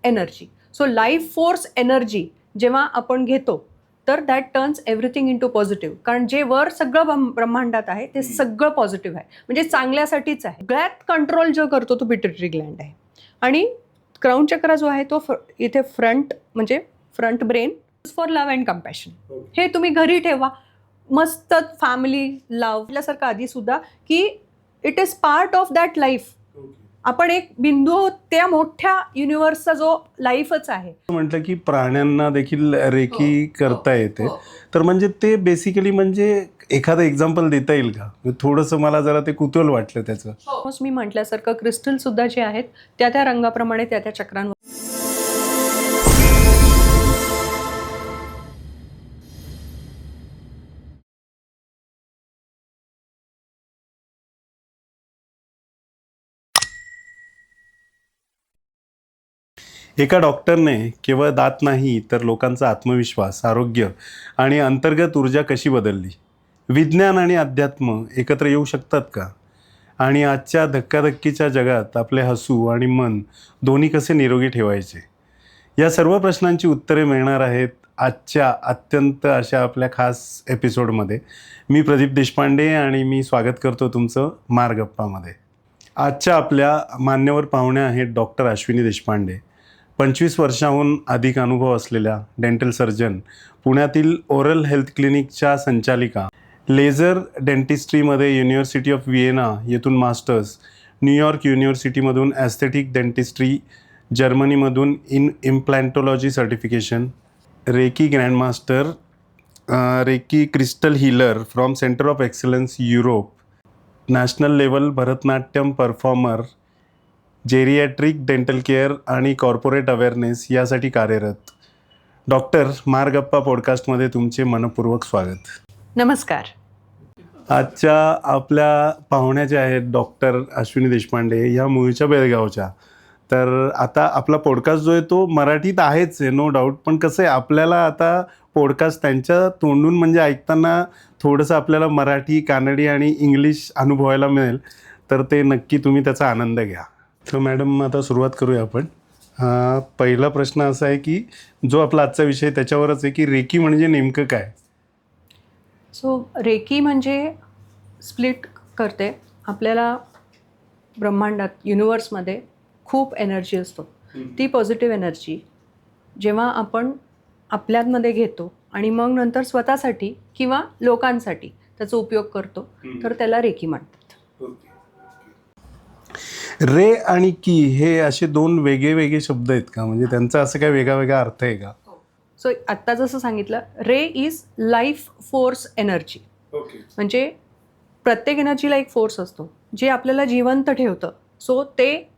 Energy. So life force energy जेव्हा आपण घेतो तर that turns everything into positive. कारण जे वर सगळं ब्रह्मांडात आहे ते सगळं पॉझिटिव्ह आहे, म्हणजे चांगल्यासाठीच आहे. सगळ्यात कंट्रोल जो करतो तो पिट्युटरी ग्लँड आहे. आणि क्राऊन चक्र जो आहे तो इथे फ्रंट म्हणजे front brain for love and compassion. हे तुम्ही घरी ठेवा, मस्त फॅमिली लव्ह सारखं आधी सुद्धा की it is part of that life. आपण एक बिंदू आहोत त्या मोठ्या युनिव्हर्सचा जो लाईफच आहे. म्हटलं की प्राण्यांना देखील रेकी करता येते, तर म्हणजे ते बेसिकली म्हणजे एखादं एक्झाम्पल देता येईल का? थोडंसं मला जरा ते कुतूहल वाटलं त्याचं. मी म्हटल्यासारखं क्रिस्टल सुद्धा जे आहेत त्या त्या रंगाप्रमाणे त्या त्या चक्रांवर. एका डॉक्टरने केवळ दात नाही तर लोकांचा आत्मविश्वास, आरोग्य आणि अंतर्गत ऊर्जा कशी बदलली. विज्ञान आणि अध्यात्म एकत्र येऊ शकतात का? आणि आजच्या धक्काधक्कीच्या जगात आपले हसू आणि मन दोन्ही कसे निरोगी ठेवायचे, या सर्व प्रश्नांची उत्तरे मिळणार आहेत आजच्या अत्यंत अशा आपल्या खास एपिसोडमध्ये. मी प्रदीप देशपांडे आणि मी स्वागत करतो तुमचं मार्गप्पामध्ये. आजच्या आपल्या मान्यवर पाहुण्या आहेत डॉक्टर अश्विनी देशपांडे. 25 वर्षाहून अधिक अनुभव असलेल्या डेंटल सर्जन, पुण्यातील ओरल हेल्थ क्लिनिकच्या संचालिका, लेझर डेंटिस्ट्रीमध्ये युनिव्हर्सिटी ऑफ व्हिएना येथून मास्टर्स, न्यूयॉर्क युनिव्हर्सिटीमधून ॲस्थेटिक डेंटिस्ट्री, जर्मनीमधून implantology certification, reiki grandmaster, reiki crystal healer from centre of excellence Europe, national level Bharatanatyam performer, geriatric dental care आणि कॉर्पोरेट अवेअरनेस यासाठी कार्यरत. डॉक्टर मार्गप्पा पॉडकास्टमध्ये तुमचे मनपूर्वक स्वागत. नमस्कार. आजच्या आपल्या पाहुण्या ज्या आहेत डॉक्टर अश्विनी देशपांडे, ह्या मूळच्या बेळगावच्या. तर आता आपला पॉडकास्ट जो आहे तो मराठीत आहेच आहे, नो डाऊट. पण कसं आहे, आपल्याला आता पॉडकास्ट त्यांच्या तोंडून म्हणजे ऐकताना थोडंसं आपल्याला मराठी, कानडी आणि इंग्लिश अनुभवायला मिळेल, तर ते नक्की तुम्ही त्याचा आनंद घ्या. तर मॅडम, आता सुरुवात करूया आपण. पहिला प्रश्न असा आहे की जो आपला आजचा विषय त्याच्यावरच आहे की रेकी म्हणजे नेमकं काय? सो रेकी म्हणजे स्प्लिट करते. आपल्याला ब्रह्मांडात युनिव्हर्समध्ये खूप एनर्जी असतो. ती पॉझिटिव्ह एनर्जी जेव्हा आपण आपल्यामध्ये घेतो आणि मग नंतर स्वतःसाठी किंवा लोकांसाठी त्याचा उपयोग करतो तर त्याला रेकी म्हणतात. रे आणि की हे असे दोन वेगळे वेगळे शब्द आहेत का? म्हणजे त्यांचा असं काय वेगळा वेगळा अर्थ आहे का? सो आत्ता जसं सांगितलं, रे इज लाईफ फोर्स एनर्जी. म्हणजे प्रत्येक एनर्जीला एक फोर्स असतो जे आपल्याला जिवंत ठेवतं. सो ते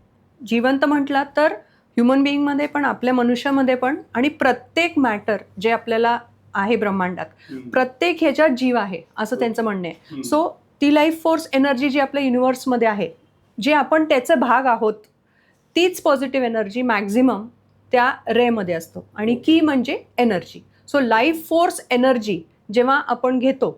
जिवंत म्हटलं तर ह्युमन बिईंगमध्ये पण, आपल्या मनुष्यामध्ये पण, आणि प्रत्येक मॅटर जे आपल्याला आहे ब्रह्मांडात प्रत्येक ह्याच्यात जीव आहे असं त्यांचं म्हणणं आहे. सो ती लाईफ फोर्स एनर्जी जी आपल्या युनिव्हर्समध्ये आहे, जे आपण त्याचे भाग आहोत, तीच पॉझिटिव्ह एनर्जी मॅक्झिमम त्या रेमध्ये असतो. आणि की म्हणजे energy. So life force energy जेव्हा आपण घेतो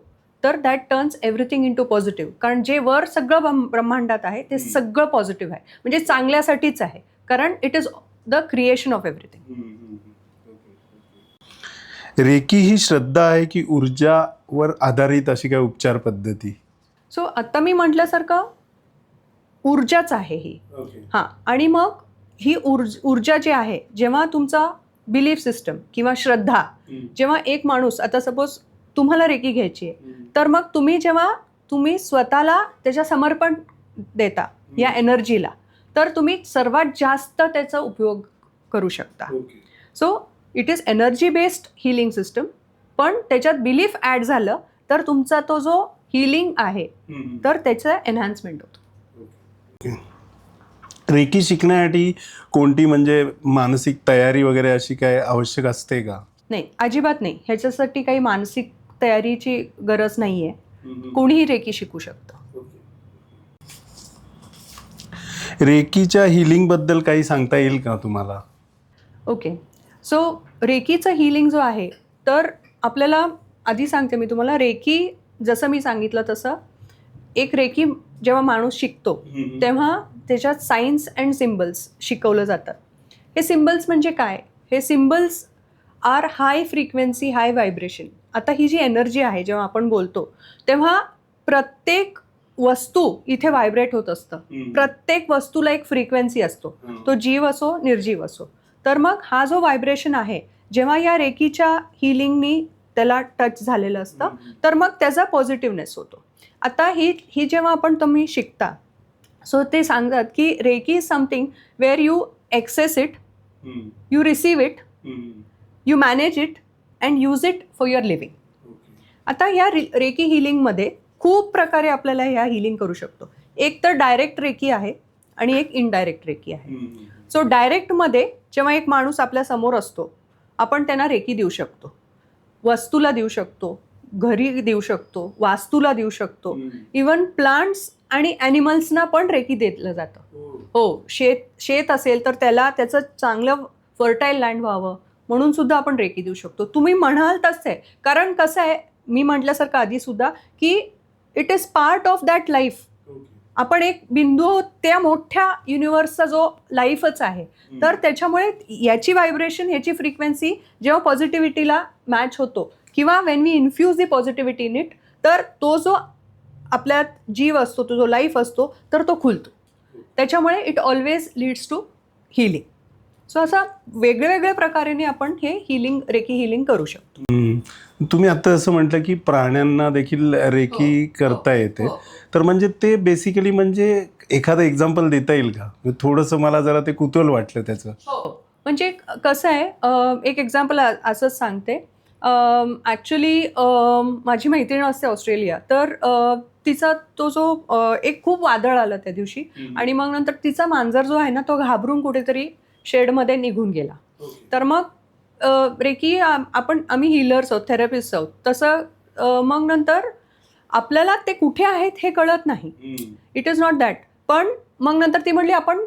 तर that turns everything into positive. कारण जे वर सगळं ब्रह्मांडात आहे ते सगळं पॉझिटिव्ह आहे, म्हणजे चांगल्यासाठीच आहे. कारण it is the creation of everything. Reiki ही श्रद्धा आहे की ऊर्जावर आधारित अशी काय उपचार पद्धती? सो आता मी म्हटल्यासारखं ऊर्जाच आहे ही. हां. आणि मग ही ऊर्जा जी आहे, जेव्हा तुमचा बिलीफ सिस्टम किंवा श्रद्धा, जेव्हा एक माणूस, आता सपोज तुम्हाला रेकी घ्यायची आहे, तर मग जेव्हा तुम्ही स्वतःला त्याच्या समर्पण देता या एनर्जीला, तर तुम्ही सर्वात जास्त त्याचा उपयोग करू शकता. So it is energy based healing system. पण त्याच्यात बिलीफ ॲड झालं तर तुमचा तो जो हिलिंग आहे तर त्याचं एनहान्समेंट होतं. रेकी शिकण्यासाठी कोणती म्हणजे मानसिक तयारी वगैरे अशी काय आवश्यक असते का? नाही, अजिबात नाही. ह्याच्यासाठी काही मानसिक तयारीची गरज नाही आहे. कोणीही रेकी शिकू शकतं. रेकीच्या हिलिंगबद्दल काही सांगता येईल का तुम्हाला? ओके. सो रेकीचं हिलिंग जो आहे, तर आपल्याला आधी सांगते मी तुम्हाला, रेकी जसं मी सांगितलं तसं एक रेकी जेव्हा माणूस शिकतो तेव्हा त्याच्यात सायन्स अँड सिम्बल्स शिकवलं जातं. हे सिम्बल्स म्हणजे काय? हे सिम्बल्स आर हाय फ्रिक्वेन्सी, हाय व्हायब्रेशन. आता ही जी एनर्जी आहे, जेव्हा आपण बोलतो तेव्हा प्रत्येक वस्तू इथे व्हायब्रेट होत असतं. प्रत्येक वस्तूला एक फ्रिक्वेन्सी असतो, तो जीव असो निर्जीव असो. तर मग हा जो व्हायब्रेशन आहे, जेव्हा या रेकीच्या हिलिंगनी त्याला टच झालेलं असतं, तर मग त्याचा पॉझिटिव्हनेस होतो. आता ही जेव्हा तुम्ही शिकता, सो ते सांगतात की Reiki is something where you access it, you receive it, you manage it and use it for your living. आता ह्या रेकी हिलिंगमध्ये खूप प्रकारे आपल्याला ह्या हिलिंग करू शकतो. एक तर डायरेक्ट रेकी आहे आणि एक इनडायरेक्ट रेकी आहे. सो डायरेक्टमध्ये जेव्हा एक माणूस आपल्या समोर असतो, आपण त्यांना रेकी देऊ शकतो, वस्तूला देऊ शकतो, घरी देऊ शकतो, वास्तूला देऊ शकतो, इवन प्लांट्स आणि ॲनिमल्सना पण रेकी दिलं जातं. हो, शेत असेल तर त्याचं चांगलं फर्टाईल लँड व्हावं म्हणून सुद्धा आपण रेकी देऊ शकतो. तुम्ही म्हणाल तसं आहे, कारण कसं आहे, मी म्हटल्यासारखं आधी सुद्धा की it is part of that life. आपण एक बिंदू आहोत त्या मोठ्या युनिव्हर्सचा जो लाईफच आहे. तर त्याच्यामुळे याची व्हायब्रेशन, ह्याची फ्रिक्वेन्सी जेव्हा पॉझिटिव्हिटीला मॅच होतो किंवा when we infuse the positivity in it, तर तो जो आपल्यात जीव असतो, तो जो लाईफ असतो, तर तो खुलतो. त्याच्यामुळे it always leads to healing. So असा वेगळ्या प्रकारेने आपण हे हिलिंग, रेकी हिलिंग करू शकतो. तुम्ही आता असं म्हटलं की प्राण्यांना देखील रेकी करता येते, तर म्हणजे ते बेसिकली म्हणजे एखादं एक्झाम्पल देता येईल का? थोडंसं मला जरा ते कुतूहल वाटलं त्याचं. म्हणजे कसं आहे, एक एक्झाम्पल असंच सांगते. ॲक्च्युली माझी मैत्रीण असते ऑस्ट्रेलिया, तर तिचा तो जो एक खूप वादळ आलं त्या दिवशी, आणि मग नंतर तिचा मांजर जो आहे ना, तो घाबरून कुठेतरी शेडमध्ये निघून गेला. तर मग रेकी आम्ही हिलर्स आहोत, थेरपिस्ट आहोत, तसं मग नंतर आपल्याला ते कुठे आहेत हे कळत नाही. It is not that. पण मग नंतर ती म्हटली आपण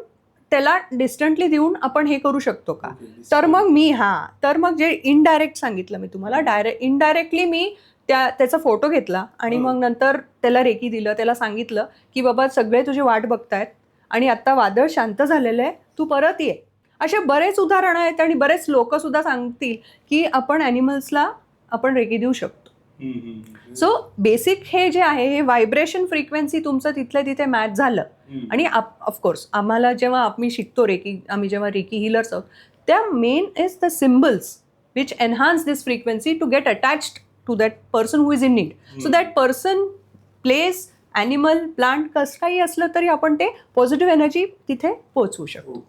त्याला डिस्टंटली देऊन आपण हे करू शकतो का? तर मग जे इनडायरेक्ट सांगितलं मी तुम्हाला, इनडायरेक्टली मी त्याचा फोटो घेतला आणि मग नंतर त्याला रेकी दिलं. त्याला सांगितलं की बाबा सगळे तुझी वाट बघतायत आणि आता वादळ शांत झालेलं आहे, तू परत ये. असे बरेच उदाहरणं आहेत आणि बरेच लोक सुद्धा सांगतील की आपण ॲनिमल्सला आपण रेकी देऊ शकतो. सो बेसिक हे जे आहे, हे व्हायब्रेशन फ्रिक्वेन्सी तुमचं तिथल्या तिथे मॅच झालं. आणि ऑफकोर्स आम्हाला जेव्हा आम्ही शिकतो रेकी, आम्ही जेव्हा रेकी हिलर्स आहोत, त्या main is the symbols which enhance this frequency to get attached to that person who is in need. So that person, place, animal, plant, कसं काही असलं तरी आपण ते पॉझिटिव्ह एनर्जी तिथे पोहोचवू शकतो.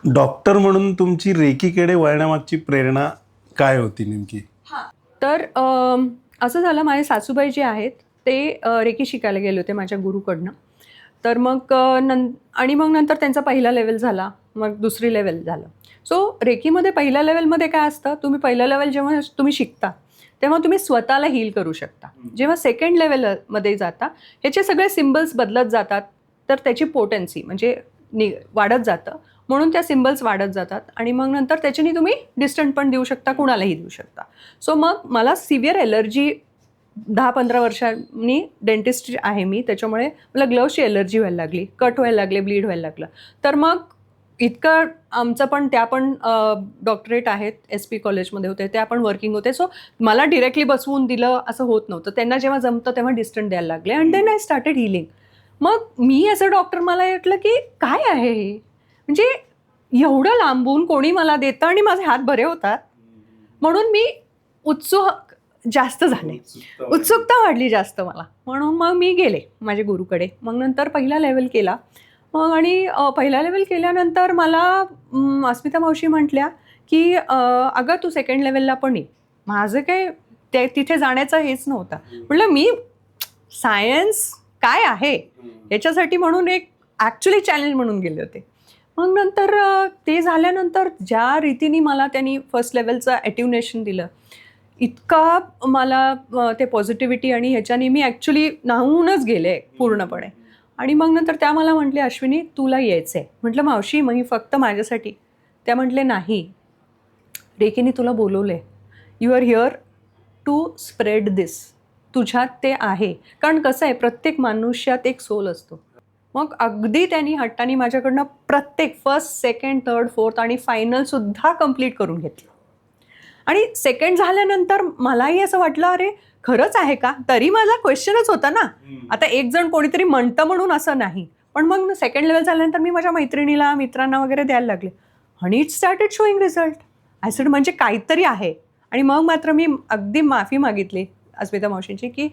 डॉक्टर म्हणून तुमची रेकीकडे वळण्यामागची प्रेरणा काय होती नेमकी? तर असं झालं, माझे सासूबाई जे आहेत ते रेकी शिकायला गेले होते माझ्या गुरुकडनं. तर मग आणि मग नंतर त्यांचा पहिला लेवल झाला, मग दुसरी लेवल झालं. सो रेकीमध्ये पहिल्या लेवलमध्ये काय असतं, तुम्ही पहिला लेवल जेव्हा तुम्ही शिकता तेव्हा तुम्ही स्वतःला हील करू शकता. जेव्हा सेकंड लेवलमध्ये जाता, ह्याचे सगळे सिम्बल्स बदलत जातात, तर त्याची पोटेन्सी म्हणजे वाढत जातं, म्हणून त्या सिम्बल्स वाढत जातात आणि मग नंतर त्याच्याने तुम्ही डिस्टंट पण देऊ शकता, कुणालाही देऊ शकता. सो मग मला सिव्हिअर एलर्जी 10-15 वर्षांनी डेंटिस्ट आहे मी, त्याच्यामुळे मला ग्लव्सची एलर्जी व्हायला लागली, कट व्हायला लागले, ब्लीड व्हायला लागलं. तर मग इतकं आमचं पण त्या पण डॉक्टरेट आहेत, SP कॉलेजमध्ये होते, त्या पण वर्किंग होते. सो मला डिरेक्टली बसवून दिलं असं होत नव्हतं. त्यांना जेव्हा जमतं तेव्हा डिस्टंट द्यायला लागले and then I started healing. मग मी ॲज अ डॉक्टर मला वाटलं की काय आहे हे, म्हणजे एवढं लांबून कोणी मला देतं आणि माझे हात बरे होतात, म्हणून मी उत्सुक जास्त झाले, उत्सुकता वाढली जास्त मला, म्हणून मग मी गेले माझ्या गुरुकडे. मग नंतर पहिला लेवल केला. मग आणि पहिला लेवल केल्यानंतर मला अस्मिता मावशी म्हटल्या की अगं तू सेकंड लेवलला पण ये. माझं काय तिथे जाण्याचं हेच नव्हतं. म्हटलं मी सायन्स काय आहे याच्यासाठी म्हणून एक ॲक्च्युली चॅलेंज म्हणून गेले होते. मग नंतर ते झाल्यानंतर ज्या रीतीने मला त्यांनी फर्स्ट लेवलचं ॲट्युनेशन दिलं, इतका मला ते पॉझिटिव्हिटी आणि ह्याच्याने मी ॲक्च्युली न्हावूनच गेले पूर्णपणे. आणि मग नंतर त्या मला म्हटले, अश्विनी तुला यायचं आहे. म्हटलं मावशी मग ही फक्त माझ्यासाठी? त्या म्हटले नाही, रेकीने तुला बोलवलं आहे, you are here to spread this. तुझ्यात ते आहे, कारण कसं आहे प्रत्येक मनुष्यात एक सोल असतो. मग अगदी त्यांनी हट्टाने माझ्याकडनं प्रत्येक फर्स्ट, सेकंड, थर्ड, फोर्थ आणि फायनलसुद्धा कंप्लीट करून घेतलं. आणि सेकंड झाल्यानंतर मलाही असं वाटलं, अरे खरंच आहे का? तरी माझा क्वेश्चनच होता ना. आता एक जण कोणीतरी म्हणतं म्हणून असं नाही. पण मग सेकंड लेवल झाल्यानंतर मी माझ्या मैत्रिणीला, मित्रांना वगैरे द्यायला लागले. आणि it started showing result. I said म्हणजे काहीतरी आहे. आणि मग मात्र मी अगदी माफी मागितली अस्मिता मावशींची, की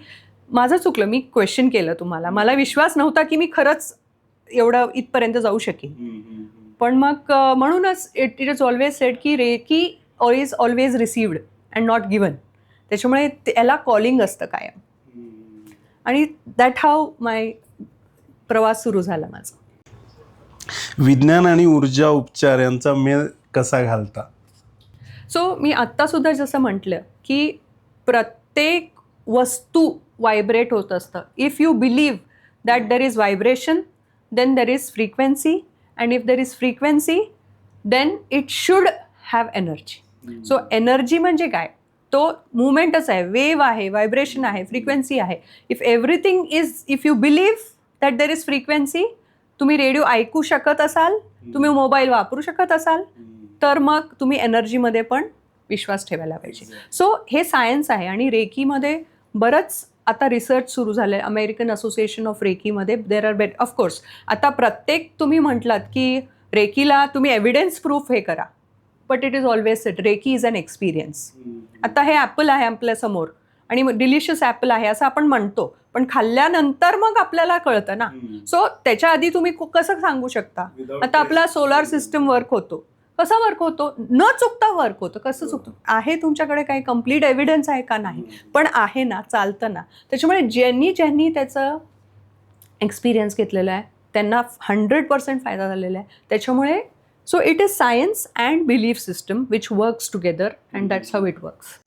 माझं चुकलं, मी क्वेश्चन केलं तुम्हाला. मला विश्वास नव्हता की मी खरंच एवढं इथपर्यंत जाऊ शकेन. पण मग म्हणूनच इट इज ऑलवेज सेड की Reiki is always received and not given. त्याच्यामुळे त्याला कॉलिंग असतं कायम. आणि दॅट हाऊ माय प्रवास सुरू झाला माझा. विज्ञान आणि ऊर्जा उपचार यांचा मेळ कसा घालता? सो मी आत्तासुद्धा जसं म्हटलं की प्रत्येक वस्तू व्हायब्रेट होत असतं. If you believe that there is vibration, then there is frequency, and if there is frequency, then it should have energy. So energy म्हणजे काय? तो मुवमेंटच आहे, वेव्ह आहे, व्हायब्रेशन आहे, फ्रिक्वेन्सी आहे. If everything is, if you believe that there is frequency, तुम्ही radio ऐकू शकत असाल, तुम्ही मोबाईल वापरू शकत असाल, तर मग तुम्ही एनर्जीमध्ये पण विश्वास ठेवायला पाहिजे. सो हे सायन्स आहे. आणि रेकीमध्ये बरंच आता रिसर्च सुरू झालं आहे. अमेरिकन असोसिएशन ऑफ रेकीमध्ये देर आर ऑफकोर्स आता प्रत्येक तुम्ही म्हटलात की रेकीला तुम्ही एव्हिडन्स प्रूफ हे करा, but it is always said Reiki is an experience. आता हे ॲपल आहे आपल्यासमोर आणि डिलिशियस ॲपल आहे असं आपण म्हणतो, पण खाल्ल्यानंतर मग आपल्याला कळतं ना. सो त्याच्या आधी तुम्ही कसं सांगू शकता? आता आपला सोलार सिस्टम वर्क होतो, कसा वर्क होतो? न चुकता वर्क होतं. कसं चुकतं? आहे तुमच्याकडे काही कम्प्लीट एव्हिडन्स आहे का? नाही, पण आहे ना, चालतं ना. त्याच्यामुळे ज्यांनी त्याचं एक्सपिरियन्स घेतलेला आहे त्यांना 100% फायदा झालेला आहे. त्याच्यामुळे so it is science and belief system which works together and that's how it works.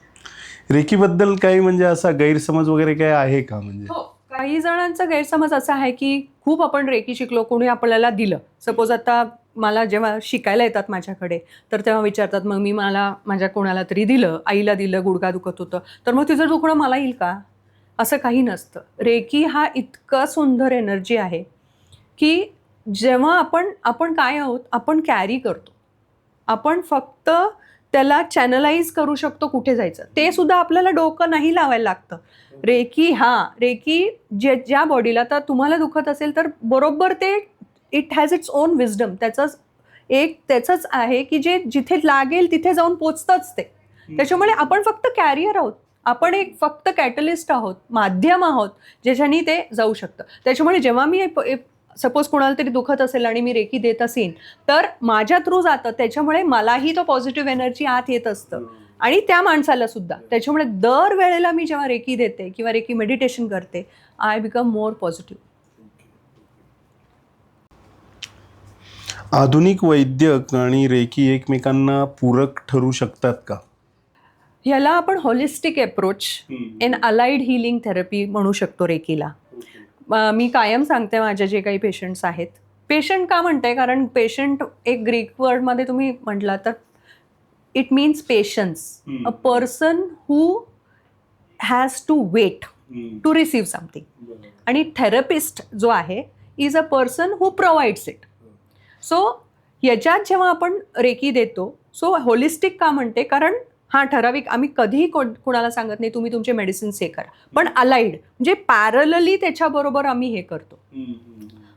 रेकीबद्दल काही म्हणजे असा गैरसमज वगैरे काय आहे का? म्हणजे काही जणांचा गैरसमज असा आहे की खूप आपण रेकी शिकलो, कोणी आपल्याला दिलं. सपोज आता मला जेव्हा शिकायला येतात माझ्याकडे, तर तेव्हा विचारतात, मग मी मला माझ्या कोणाला तरी दिलं, आईला दिलं, गुडघा दुखत होतं, तर मग तिचं दुखणं मला येईल का? असं काही नसतं. रेकी हा इतका सुंदर एनर्जी आहे की जेव्हा आपण काय आहोत, आपण कॅरी करतो. आपण फक्त त्याला चॅनलाइज करू शकतो कुठे जायचं, ते सुद्धा आपल्याला डोकं नाही लावायला लागतं. रेकी ज्या बॉडीला तर तुम्हाला दुखत असेल तर बरोबर ते it has its own wisdom. त्याचंच आहे की जे जिथे लागेल तिथे जाऊन पोचतंच ते. त्याच्यामुळे आपण फक्त कॅरियर आहोत, आपण एक फक्त कॅटलिस्ट आहोत, माध्यम आहोत ज्याच्यानी ते जाऊ शकतं. त्याच्यामुळे जेव्हा मी सपोज कोणाला तरी दुखत असेल आणि मी रेकी देत असेल तर माझ्या थ्रू जातं, त्याच्यामुळे मलाही तो पॉझिटिव्ह एनर्जी आत येत असतं आणि त्या माणसाला सुद्धा. त्याच्यामुळे दर वेळेला मी जेव्हा रेकी देते किंवा रेकी मेडिटेशन करते, आय बिकम मोर पॉझिटिव्ह. आधुनिक वैद्यक आणि रेकी एकमेकांना पूरक ठरू शकतात का? ह्याला आपण holistic approach in allied healing therapy म्हणू शकतो रेकीला. मी कायम सांगते माझे जे काही पेशंट्स आहेत, पेशंट का म्हणते, कारण पेशंट एक ग्रीक वर्डमध्ये तुम्ही म्हटला तर it means patience. A person who has to wait to receive something. आणि थेरपिस्ट जो आहे is a person who provides it. So याच्यात जेव्हा आपण रेकी देतो, सो होलिस्टिक का म्हणते, कारण ठराविक आम्ही कधीही कोणाला सांगत नाही तुम्ही तुमचे मेडिसिन्स हे करा, पण अलाइड म्हणजे पॅरलली त्याच्याबरोबर आम्ही हे करतो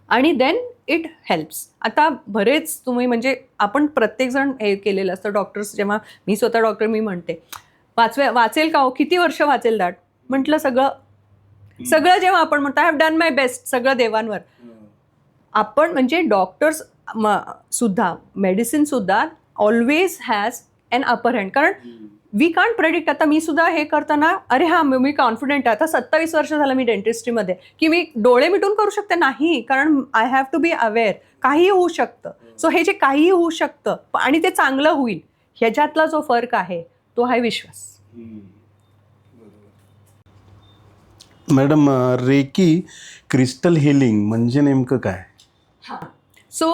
आणि देन इट हेल्प्स. आता बरेच तुम्ही म्हणजे आपण प्रत्येकजण हे केलेलं असतं. डॉक्टर्स जेव्हा, मी स्वतः डॉक्टर, मी म्हणते वाचेल का हो, किती वर्ष वाचेल दाट? म्हटलं सगळं जेव्हा आपण म्हणतो I have done my best, सगळं देवांवर. आपण म्हणजे डॉक्टर्स सुद्धा, मेडिसिन सुद्धा always has an upper hand, कारण वी कांट प्रेडिक्ट. आता मी सुद्धा हे करताना अरे मी कॉन्फिडेंट आहे, आता 27 वर्ष झालं मी डेंटिस्ट्रीमध्ये, की मी डोळे मिटून करू शकते, नाही, कारण I have to be aware, काहीही होऊ शकतं. सो हे जे काहीही होऊ शकतं आणि ते चांगलं होईल, ह्याच्यातला जो फरक आहे तो आहे विश्वास. मॅडम, रेकी क्रिस्टल हिलिंग म्हणजे नेमकं काय? सो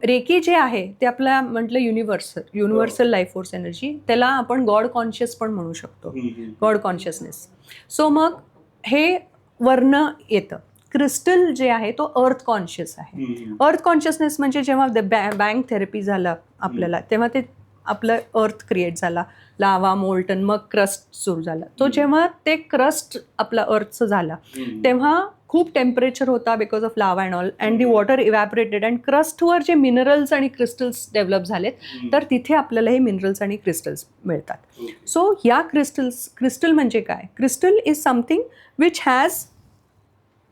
रेकी जे आहे ते आपल्या म्हटलं युनिव्हर्सल लाईफ फोर्स एनर्जी, त्याला आपण गॉड कॉन्शियस पण म्हणू शकतो, गॉड कॉन्शियसनेस. सो मग हे वर्ण येतं. क्रिस्टल जे आहे तो अर्थ कॉन्शियस आहे. अर्थ कॉन्शियसनेस म्हणजे जेव्हा बँक थेरपी झाला आपल्याला, तेव्हा ते आपलं अर्थ क्रिएट झाला, लावा, मोल्टन, मग क्रस्ट सुरू झाला. तो जेव्हा ते क्रस्ट आपला अर्थचं झाला तेव्हा खूप टेम्परेचर होता because of lava and all, and the water evaporated, and क्रस्टवर जे मिनरल्स आणि क्रिस्टल्स डेव्हलप झालेत, तर तिथे आपल्याला हे मिनरल्स आणि क्रिस्टल्स मिळतात. सो या क्रिस्टल म्हणजे काय? Crystal is something which has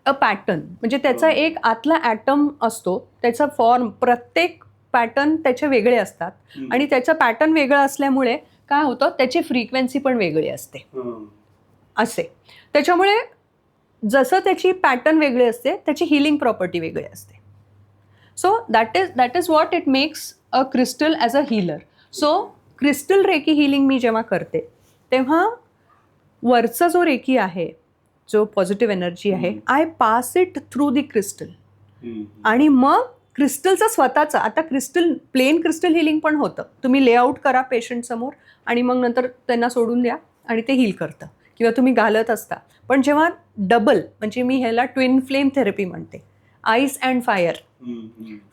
a pattern, म्हणजे त्याचा एक आतला ॲटम असतो, त्याचा फॉर्म, प्रत्येक पॅटर्न त्याचे वेगळे असतात, आणि त्याचं पॅटर्न वेगळं असल्यामुळे काय होतं, त्याची फ्रिक्वेन्सी पण वेगळी असते असे. त्याच्यामुळे जसं त्याची पॅटर्न वेगळी असते, त्याची हिलिंग प्रॉपर्टी वेगळी असते. So that is what it makes a crystal as a healer. So crystal recce healing मी जेव्हा करते तेव्हा वरचा जो रेकी आहे, जो पॉझिटिव्ह एनर्जी आहे, I pass it through the crystal, आणि मग क्रिस्टलचा स्वतःचा, आता क्रिस्टल प्लेन क्रिस्टल हिलिंग पण होतं. तुम्ही लेआउट करा पेशंट समोर आणि मग नंतर त्यांना सोडून द्या आणि ते हील करतं, किंवा तुम्ही घालत असता. पण जेव्हा डबल, म्हणजे मी ह्याला ट्विन फ्लेम थेरपी म्हणते, ice and fire.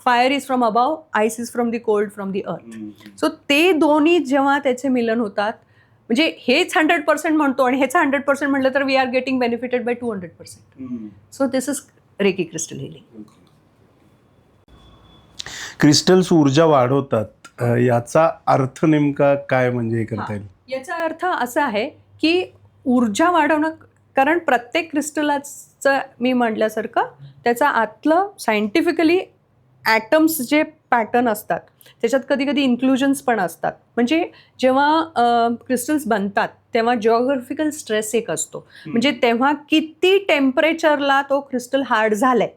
Fire is from above, ice is from the cold from the अर्थ. सो ते दोन्ही जेव्हा त्याचे मिलन होतात, म्हणजे हेच 100% म्हणतो आणि ह्याचं 100% म्हटलं तर we are getting benefited by 200%. So this is Reiki crystal healing. Crystals ऊर्जा वाढवतात, याचा अर्थ नेमका काय, म्हणजे हे करता येईल? याचा अर्थ असा आहे की ऊर्जा वाढवणं, कारण प्रत्येक क्रिस्टलाचं मी म्हटल्यासारखं त्याचा आतलं सायंटिफिकली ॲटम्स जे पॅटर्न असतात त्याच्यात कधी कधी इन्क्लुजन्स पण असतात. म्हणजे जेव्हा क्रिस्टल्स बनतात तेव्हा जिओग्राफिकल स्ट्रेस एक असतो, म्हणजे तेव्हा किती टेम्परेचरला तो क्रिस्टल हार्ड झालाय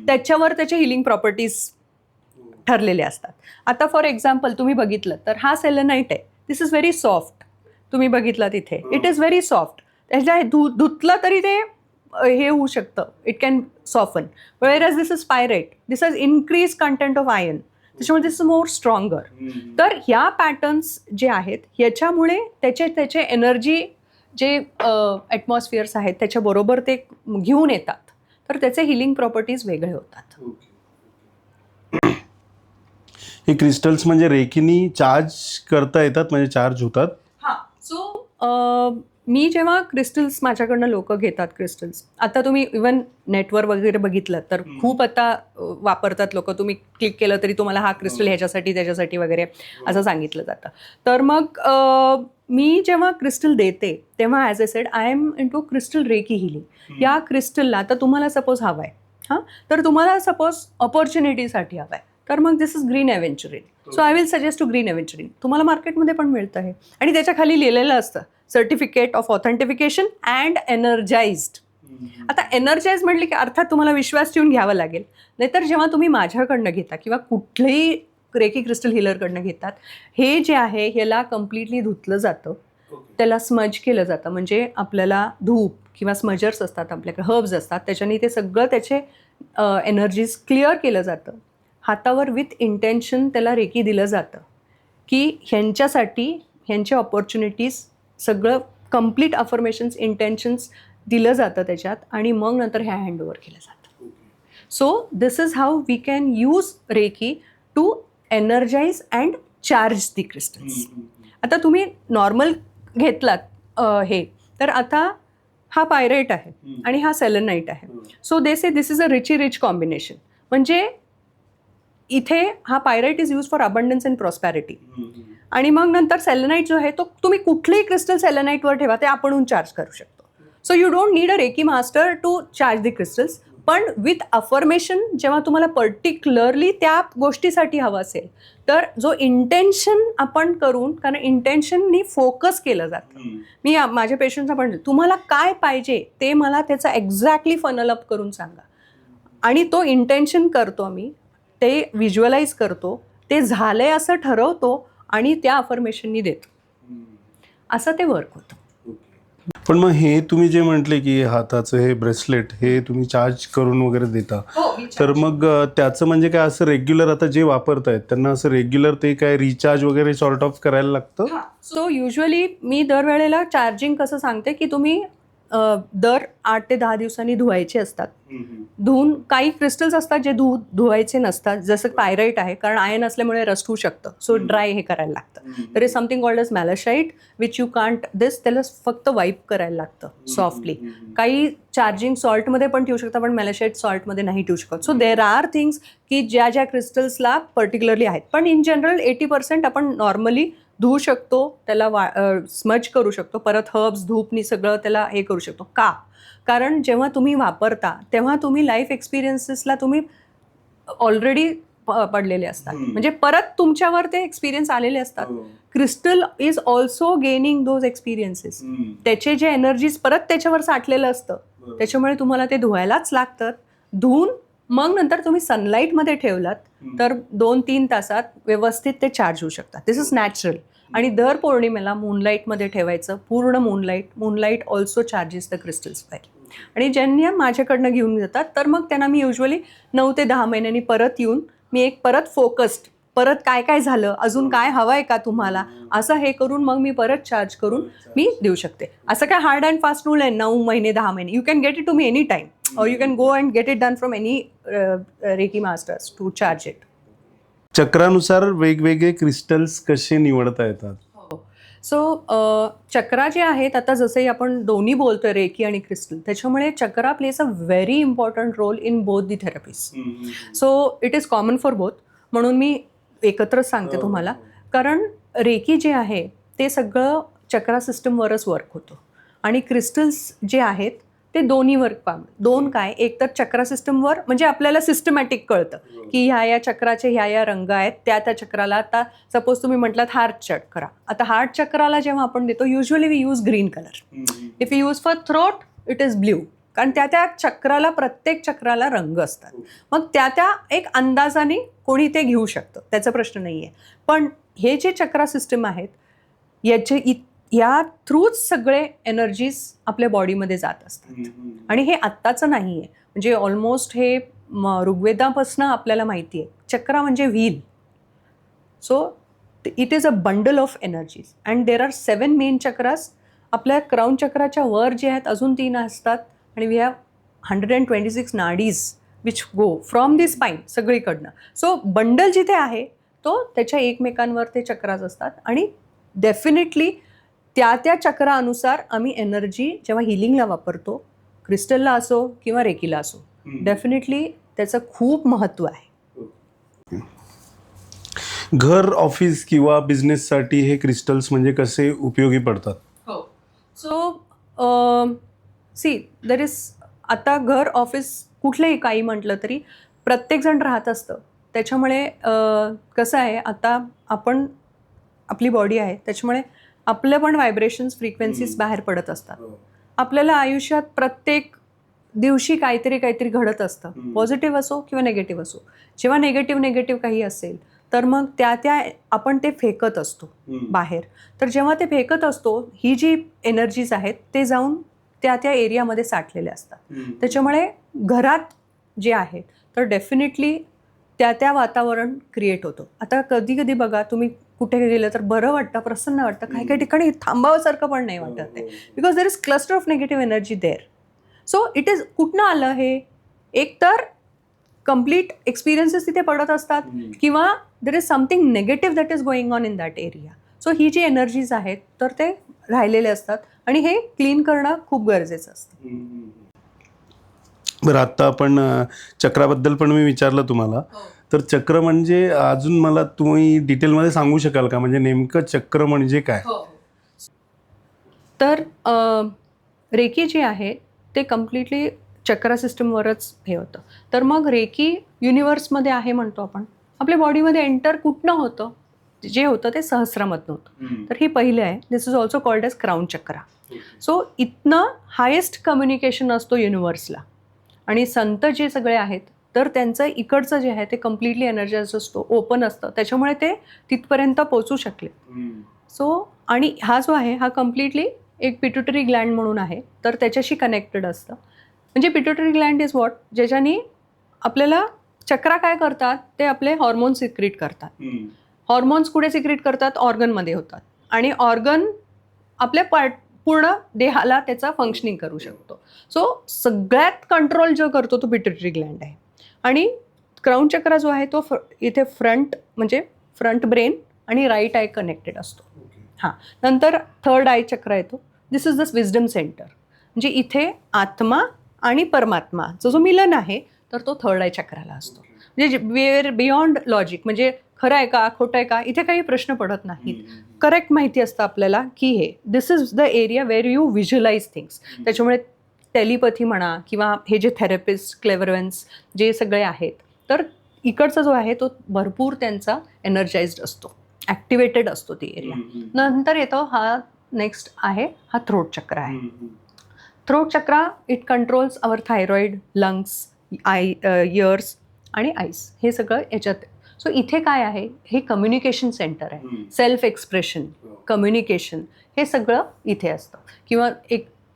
त्याच्यावर त्याचे हिलिंग प्रॉपर्टीज ठरलेले असतात. आता फॉर एक्झाम्पल तुम्ही बघितलं तर हा सेलेनाइट आहे, दिस इज व्हेरी सॉफ्ट. तुम्ही बघितलं तिथे इट इज व्हेरी सॉफ्ट. त्याच्या धुतलं तरी ते हे होऊ शकतं, it can soften. Whereas this is pyrite, this is increase content of iron, त्याच्यामुळे दिस इज मोर स्ट्रॉंगर. तर ह्या पॅटर्न्स जे आहेत ह्याच्यामुळे त्याचे एनर्जी जे ॲटमॉस्फिअर्स आहेत त्याच्याबरोबर ते घेऊन येतात, तर त्याचे हिलिंग प्रॉपर्टीज वेगळे होतात. हे क्रिस्टल्स म्हणजे रेकीनी चार्ज करता येतात, म्हणजे चार्ज होतात? हां. सो मी जेव्हा क्रिस्टल्स माझ्याकडनं लोक घेतात क्रिस्टल्स, आता तुम्ही इवन नेटवर वगैरे बघितलं तर खूप आता वापरतात लोक. तुम्ही क्लिक केलं तरी तुम्हाला हा क्रिस्टल ह्याच्यासाठी त्याच्यासाठी वगैरे असं सांगितलं जातं. तर मग मी जेव्हा क्रिस्टल देते तेव्हा as a said I am into crystal recce healing. या क्रिस्टलला आता तुम्हाला सपोज हवं आहे, हां, तर तुम्हाला सपोज ऑपॉर्च्युनिटीसाठी हवं आहे, तर मग this is green aventurine. So I will suggest to green aventurine. तुम्हाला मार्केटमध्ये पण मिळतं हे, आणि त्याच्या खाली लिहिलेलं असतं certificate of authentification and energised. आता एनर्जाइज म्हटली की अर्थात तुम्हाला विश्वास ठेवून घ्यावा लागेल, नाहीतर जेव्हा तुम्ही माझ्याकडनं घेता किंवा कुठल्याही रेकी क्रिस्टल हिलरकडनं घेतात, हे जे आहे ह्याला कम्प्लिटली धुतलं जातं, त्याला स्मज केलं जातं. म्हणजे आपल्याला धूप किंवा स्मजर्स असतात आपल्याकडे, हर्ब्स असतात, त्याच्याने ते सगळं त्याचे एनर्जीज क्लिअर केलं जातं. हातावर विथ इंटेन्शन त्याला रेकी दिलं जातं की ह्यांच्यासाठी ह्यांच्या ऑपॉर्च्युनिटीज सगळं कम्प्लीट अफर्मेशन्स, इंटेन्शन्स दिलं जातं त्याच्यात, आणि मग नंतर ह्या हँडओव्हर केलं जातं. So this is how we can use reiki to energize and charge the crystals. आता तुम्ही नॉर्मल घेतलात हे, तर आता हा पायरेट आहे आणि हा सेलेनाइट आहे. So they say this is a rich combination. म्हणजे इथे हा pyrite is use for abundance and prosperity, आणि मग नंतर सेलेनाइट जो आहे तो तुम्ही कुठलेही क्रिस्टल सेलेनाइटवर ठेवा, ते आपणहून चार्ज करू शकतो. So you don't need a reiki master to charge the crystals. पण विथ अफर्मेशन जेव्हा तुम्हाला पर्टिक्युलरली त्या गोष्टीसाठी हवं असेल, तर जो इंटेन्शन आपण करून, कारण इंटेन्शननी फोकस केलं जातं. मी माझ्या पेशंटला पण, तुम्हाला काय पाहिजे ते मला त्याचा एक्झॅक्टली फनल अप करून सांगा, आणि तो इंटेन्शन करतो मी, ते व्हिज्युअलाइज करतो, ते झालंय असं ठरवतो आणि त्या अफर्मेशननी देतो. असं ते वर्क होतं. पण मग हे तुम्ही जे म्हटले की हाताचं हे ब्रेसलेट हे तुम्ही चार्ज करून वगैरे देता, तर मग त्याचं म्हणजे काय, असं रेग्युलर आता जे वापरतायत त्यांना असं रेग्युलर ते काय रिचार्ज वगैरे सॉर्ट ऑफ करायला लागतं? सो युजली मी दरवेळेला चार्जिंग कसं सांगते की तुम्ही दर 8 ते 10 दिवसांनी धुवायचे असतात. धुवून काही क्रिस्टल्स असतात जे धुवायचे नसतात, जसं पायराईट आहे, कारण आयन असल्यामुळे रस्ट होऊ शकतं, सो ड्राय हे करायला लागतं. तर is something called as malachite which you can't this, त्याला फक्त वाईप करायला लागतं सॉफ्टली. काही चार्जिंग सॉल्टमध्ये पण ठेवू शकता, पण मॅलाशाईट सॉल्टमध्ये नाही ठेवू शकत. सो देर आर थिंग्स की ज्या क्रिस्टल्सला पर्टिक्युलरली आहेत, पण इन जनरल 80% आपण नॉर्मली धुवू शकतो, त्याला स्मज करू शकतो, परत हर्ब्स धूपनी सगळं त्याला हे करू शकतो. का? कारण जेव्हा तुम्ही वापरता तेव्हा तुम्ही लाईफ एक्सपिरियन्सेसला तुम्ही ऑलरेडी पडलेले असतात, म्हणजे परत तुमच्यावर ते एक्सपिरियन्स आलेले असतात. Crystal is also gaining those experiences, त्याचे जे एनर्जीज परत त्याच्यावर साठलेलं असतं, त्याच्यामुळे तुम्हाला ते धुवायलाच लागतात. धुवून मग नंतर तुम्ही सनलाईटमध्ये ठेवलात तर 2-3 तासात व्यवस्थित ते चार्ज होऊ शकतात. दिस इज नॅचरल. आणि दर पौर्णिमेला मूनलाईटमध्ये ठेवायचं, पूर्ण moonlight also charges the crystals fire. आणि ज्यांनी माझ्याकडनं घेऊन जातात तर मग त्यांना मी युजली 9 ते 10 महिन्यांनी परत येऊन मी एक परत फोकस्ड, परत काय काय झालं, अजून काय हवं आहे का तुम्हाला, असं हे करून मग मी परत चार्ज करून मी देऊ शकते. असं काय हार्ड अँड फास्ट रूल आहे 9 महिने 10 महिने. You can get it to me any time, or you can go and get it done from any Reiki masters to charge it. चक्रानुसार वेगवेगळे क्रिस्टल्स कसे निवडता येतात? सो चक्रा जे आहेत, आता जसंही आपण दोन्ही बोलतोय रेकी आणि क्रिस्टल, त्याच्यामुळे chakra plays a very important role in both the therapies. So it is common for both, म्हणून मी एकत्रच सांगते तुम्हाला. कारण रेकी जे आहे ते सगळं चक्रा सिस्टमवरच वर्क होतं आणि क्रिस्टल्स जे आहेत ते दोन्हीवर दोन काय, एक तर चक्रा सिस्टमवर, म्हणजे आपल्याला सिस्टमॅटिक कळतं की ह्या चक्राचे ह्या रंग आहेत, त्या चक्राला. आता सपोज तुम्ही म्हटलात हार्ट चक्रा, आता हार्ट चक्राला जेव्हा आपण देतो usually we use green colour. If you use for throat it is blue, कारण त्या चक्राला, प्रत्येक चक्राला रंग असतात. मग त्या एक अंदाजाने कोणी ते घेऊ शकतं, त्याचा प्रश्न नाही आहे. पण हे जे चक्रा सिस्टम आहेत या थ्रूच सगळे एनर्जीज आपल्या बॉडीमध्ये जात असतात. आणि हे आत्ताचं नाही आहे, म्हणजे ऑलमोस्ट हे ऋग्वेदापासून आपल्याला माहिती आहे. चक्रा म्हणजे wheel. So it is a bundle of energies and there are 7 main chakras. आपल्या क्राऊन चक्राच्या वर जे आहेत अजून 3 असतात आणि we have 126 nadis which go from the spine सगळीकडनं. सो बंडल जिथे आहे तो त्याच्या एकमेकांवर ते चक्रास असतात. आणि डेफिनेटली त्या चक्रानुसार आम्ही एनर्जी जेव्हा हिलिंगला वापरतो, क्रिस्टलला असो किंवा रेकीला असो, डेफिनेटली त्याचं खूप महत्त्व आहे. घर, ऑफिस किंवा बिझनेससाठी हे क्रिस्टल्स म्हणजे कसे उपयोगी पडतात? हो. सो सी देर इज, आता घर, ऑफिस कुठलंही काही म्हटलं तरी प्रत्येकजण राहत असतं. त्याच्यामुळे कसं आहे, आता आपली बॉडी आहे, त्याच्यामुळे आपलं पण व्हायब्रेशन्स, फ्रिक्वेन्सीज बाहेर पडत असतात. आपल्याला आयुष्यात प्रत्येक दिवशी काहीतरी घडत असतं, पॉझिटिव्ह असो किंवा नेगेटिव्ह असो. जेव्हा नेगेटिव्ह काही असेल तर मग त्या आपण ते फेकत असतो बाहेर. तर जेव्हा ते फेकत असतो, ही जी एनर्जीज आहेत ते जाऊन त्या एरियामध्ये साठलेले असतात. त्याच्यामुळे घरात जे आहेत तर डेफिनेटली त्या वातावरण क्रिएट होतं. आता कधी बघा, तुम्ही कुठे गेलं तर बरं वाटतं, प्रसन्न वाटतं. काही ठिकाणी थांबावसारखं पण नाही वाटत आहे, because there is cluster of negative energy there. So it is, कुठनं आलं हे? एक तर कम्प्लीट एक्सपिरियन्सेस तिथे पडत असतात, किंवा there is something negative that is going on in that area. So ही जी एनर्जीज आहेत तर ते राहिलेले असतात आणि हे क्लीन करणं खूप गरजेचं असतं. बरं, आता आपण चक्राबद्दल पण मी विचारलं तुम्हाला, तर चक्र म्हणजे अजून मला तुम्ही डिटेलमध्ये सांगू शकाल का, म्हणजे नेमकं चक्र म्हणजे काय? तर रेकी जे आहे ते कम्प्लिटली चक्रा सिस्टमवरच हे होतं. तर मग रेकी युनिवर्समध्ये आहे म्हणतो आपण. आपल्या बॉडीमध्ये एंटर कुठनं होतं? जे होतं ते सहस्रामधनं होतं. तर ही पहिलं आहे. This is also called as crown chakra. So इथनं हायेस्ट कम्युनिकेशन असतो युनिवर्सला. आणि संत जे सगळे आहेत तर त्यांचं इकडचं जे आहे ते कम्प्लिटली एनर्जाइज असतो, ओपन असतं, त्याच्यामुळे ते तिथपर्यंत पोचू शकले. सो आणि हा जो आहे हा कम्प्लिटली एक पिट्युटरी ग्लँड म्हणून आहे, तर त्याच्याशी कनेक्टेड असतं. म्हणजे पिट्युटरी ग्लँड इज व्हॉट, ज्याच्यानी आपल्याला चक्रा काय करतात, ते आपले हॉर्मोन्स सिक्रीट करतात. हॉर्मोन्स कुठे सिक्रीट करतात? ऑर्गनमध्ये होतात. आणि ऑर्गन आपल्या पूर्ण देहाला त्याचा फंक्शनिंग करू शकतो. सो सगळ्यात कंट्रोल जो करतो तो पिट्युटरी ग्लँड आहे. आणि क्राऊन चक्र जो आहे तो इथे फ्रंट ब्रेन आणि राईट आय कनेक्टेड असतो. हां, नंतर थर्ड आय चक्र येतो. दिस इज द विजडम सेंटर. म्हणजे इथे आत्मा आणि परमात्मा जो मिलन आहे तर तो थर्ड आय चक्राला असतो. म्हणजे वेअर बियॉन्ड लॉजिक, म्हणजे खरं आहे का खोटं आहे का इथे काही प्रश्न पडत नाहीत. करेक्ट माहिती असतं आपल्याला की हे this is the area where you visualise things. त्याच्यामुळे टेलिपॅथी म्हणा किंवा हे जे थेरपिस्ट क्लेव्हरन्स जे सगळे आहेत तर इकडचा जो आहे तो भरपूर त्यांचा एनर्जाइज्ड असतो, ॲक्टिवेटेड असतो ती एरिया. नंतर येतो हा नेक्स्ट आहे हा थ्रोट चक्र आहे. थ्रोट चक्र it controls our thyroid, lungs, years आणि आईस, हे सगळं याच्यात. सो इथे काय आहे, हे कम्युनिकेशन सेंटर आहे. सेल्फ एक्सप्रेशन, कम्युनिकेशन हे सगळं इथे असतं. किंवा